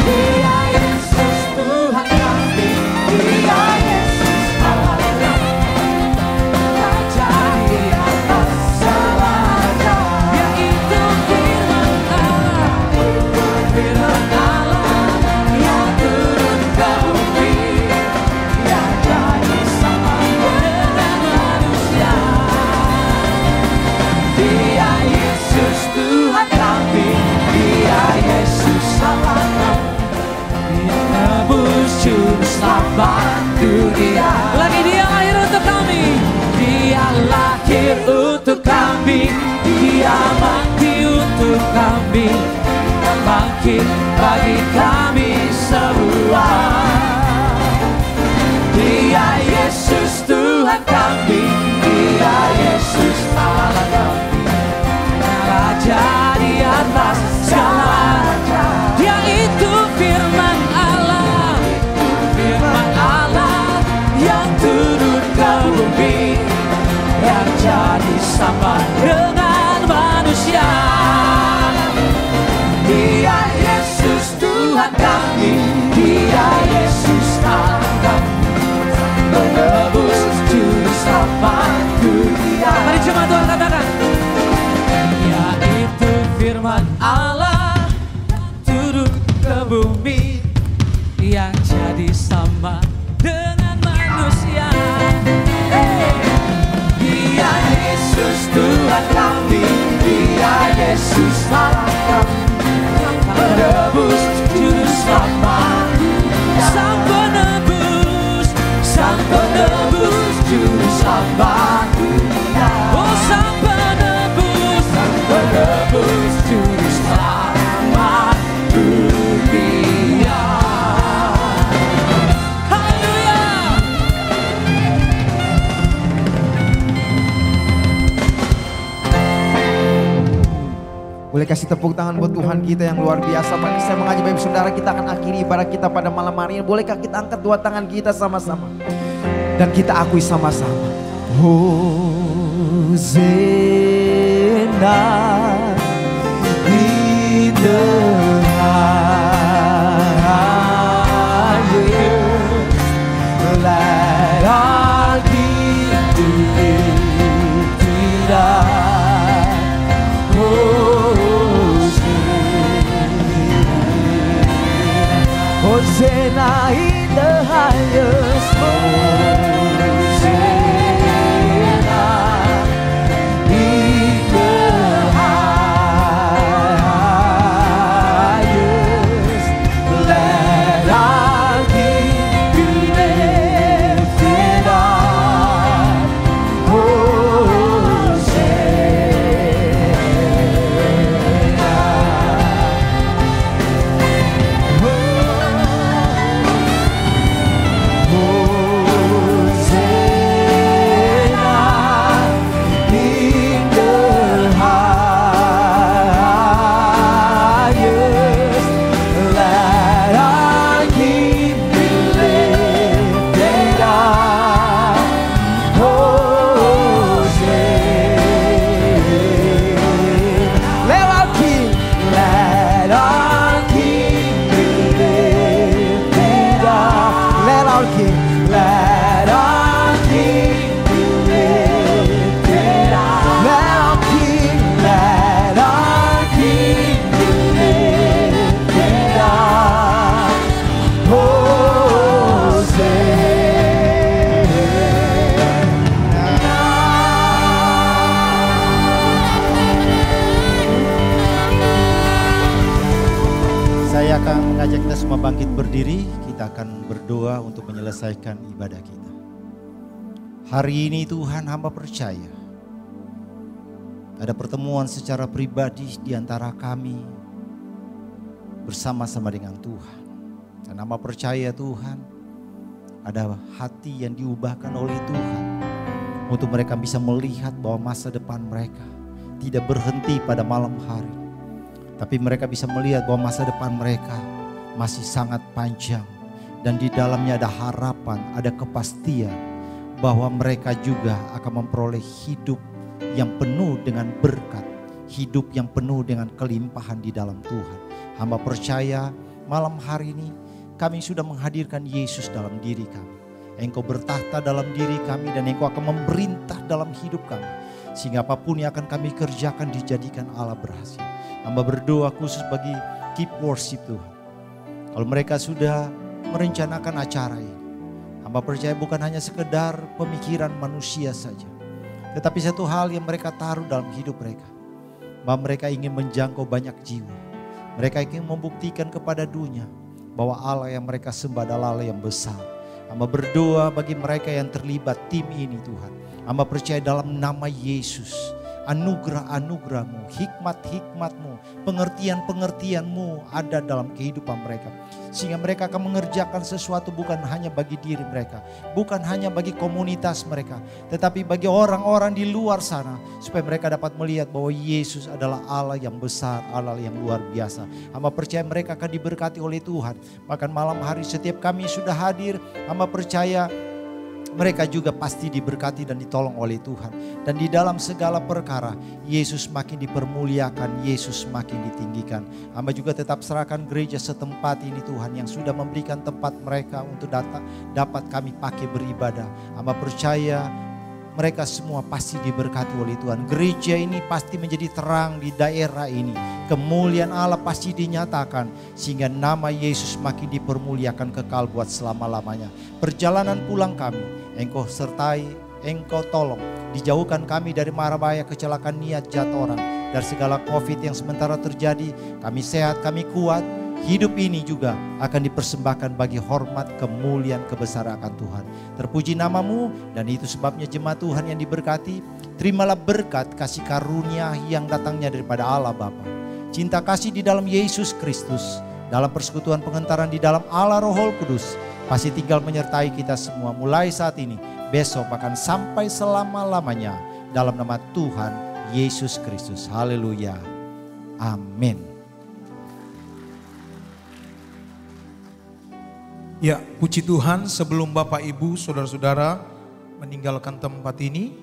Dia Yesus Tuhan kami, Dia Yesus Allah kami, Raja di atas segala. Dia itu firman Allah, firman Allah yang turun ke bumi, yang jadi sama dengan manusia. Dia Yesus Tuhan kami, Dia Yesus Allah kami, Dia nebus juru selamat dunia. Lagi Dia lahir untuk kami, Dia lahir untuk kami, Dia mati untuk kami, Dia bangkit bagi kami semua. Dia Yesus Tuhan kami, Dia Yesus Allah kami, Raja di atas segala. Dia itu firman Allah, firman Allah yang turun ke bumi, yang jadi sama dengan manusia. Dia Yesus Tuhan kami, Dia Yesus Allah kami, menebus juru selamat dunia. Mari jemaat Tuhan katakan, Dia itu firman Allah turun ke bumi, yang jadi sama dengan manusia. Dia Yesus Tuhan kami, Dia Yesus Allah kami, menebus juru selamat. Sang penebus, sang penebus juru selamat dunia. Oh sang penebus, juru selamat dunia. Haleluya. Boleh kasih tepuk tangan buat Tuhan kita yang luar biasa. Mari saya mengajak Bapak Saudara, kita akan akhiri ibadah kita pada malam hari ini. Bolehkah kita angkat dua tangan kita sama-sama dan kita akui sama-sama, Hosana in the highest. Let our King be lifted up. Hosanna in the highest. Hosanna in the highest. Let our King be lifted up. Saya akan mengajak kita semua bangkit berdiri, kita akan berdoa untuk menyelesaikan ibadah kita. Hari ini Tuhan, hamba percaya ada pertemuan secara pribadi di antara kami bersama-sama dengan Tuhan. Dan hamba percaya Tuhan, ada hati yang diubahkan oleh Tuhan untuk mereka bisa melihat bahwa masa depan mereka tidak berhenti pada malam hari. Tapi mereka bisa melihat bahwa masa depan mereka masih sangat panjang. Dan di dalamnya ada harapan, ada kepastian bahwa mereka juga akan memperoleh hidup yang penuh dengan berkat. Hidup yang penuh dengan kelimpahan di dalam Tuhan. Hamba percaya malam hari ini kami sudah menghadirkan Yesus dalam diri kami. Engkau bertahta dalam diri kami dan Engkau akan memerintah dalam hidup kami. Sehingga apapun yang akan kami kerjakan dijadikan Allah berhasil. Hamba berdoa khusus bagi Keep Worship Tuhan. Kalau mereka sudah merencanakan acara ini, hamba percaya bukan hanya sekedar pemikiran manusia saja. Tetapi satu hal yang mereka taruh dalam hidup mereka. Bahwa mereka ingin menjangkau banyak jiwa. Mereka ingin membuktikan kepada dunia bahwa Allah yang mereka sembah adalah Allah yang besar. Hamba berdoa bagi mereka yang terlibat tim ini Tuhan. Hamba percaya dalam nama Yesus. Anugerah-anugerah-Mu, hikmat-hikmat-Mu, pengertian-pengertian-Mu ada dalam kehidupan mereka. Sehingga mereka akan mengerjakan sesuatu bukan hanya bagi diri mereka. Bukan hanya bagi komunitas mereka. Tetapi bagi orang-orang di luar sana. Supaya mereka dapat melihat bahwa Yesus adalah Allah yang besar, Allah yang luar biasa. Hamba percaya mereka akan diberkati oleh Tuhan. Bahkan malam hari setiap kami sudah hadir, hamba percaya mereka juga pasti diberkati dan ditolong oleh Tuhan. Dan di dalam segala perkara, Yesus makin dipermuliakan, Yesus makin ditinggikan. Hamba juga tetap serahkan gereja setempat ini Tuhan, yang sudah memberikan tempat mereka untuk dapat kami pakai beribadah. Hamba percaya mereka semua pasti diberkati oleh Tuhan. Gereja ini pasti menjadi terang di daerah ini. Kemuliaan Allah pasti dinyatakan. Sehingga nama Yesus makin dipermuliakan kekal buat selama-lamanya. Perjalanan pulang kami, Engkau sertai, Engkau tolong. Dijauhkan kami dari mara bahaya, kecelakaan, niat jahat orang. Dari segala COVID yang sementara terjadi, kami sehat, kami kuat. Hidup ini juga akan dipersembahkan bagi hormat, kemuliaan, kebesaran akan Tuhan. Terpuji nama-Mu, dan itu sebabnya jemaat Tuhan yang diberkati. Terimalah berkat kasih karunia yang datangnya daripada Allah Bapa. Cinta kasih di dalam Yesus Kristus, dalam persekutuan pengentaran di dalam Allah Roh Kudus, pasti tinggal menyertai kita semua mulai saat ini, besok, bahkan sampai selama-lamanya. Dalam nama Tuhan Yesus Kristus. Haleluya. Amin. Ya, puji Tuhan, sebelum Bapak Ibu, Saudara-saudara meninggalkan tempat ini,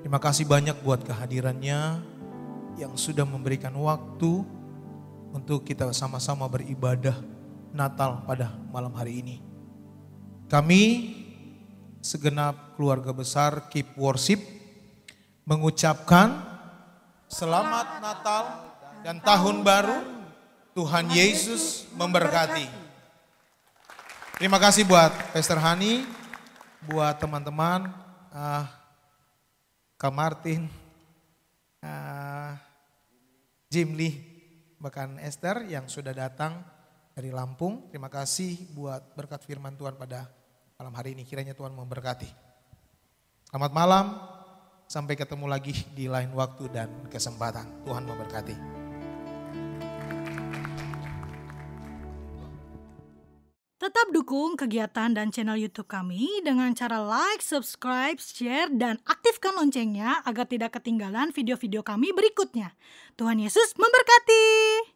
terima kasih banyak buat kehadirannya yang sudah memberikan waktu untuk kita sama-sama beribadah Natal pada malam hari ini. Kami segenap keluarga besar Keep Worship mengucapkan selamat Natal dan Tahun Baru. Tuhan Yesus memberkati. Terima kasih buat Pastor Hani, buat teman-teman, Kak Martin, Jim Lee, bahkan Esther yang sudah datang dari Lampung. Terima kasih buat berkat firman Tuhan pada malam hari ini. Kiranya Tuhan memberkati. Selamat malam, sampai ketemu lagi di lain waktu dan kesempatan. Tuhan memberkati. Tetap dukung kegiatan dan channel YouTube kami dengan cara like, subscribe, share, dan aktifkan loncengnya agar tidak ketinggalan video-video kami berikutnya. Tuhan Yesus memberkati.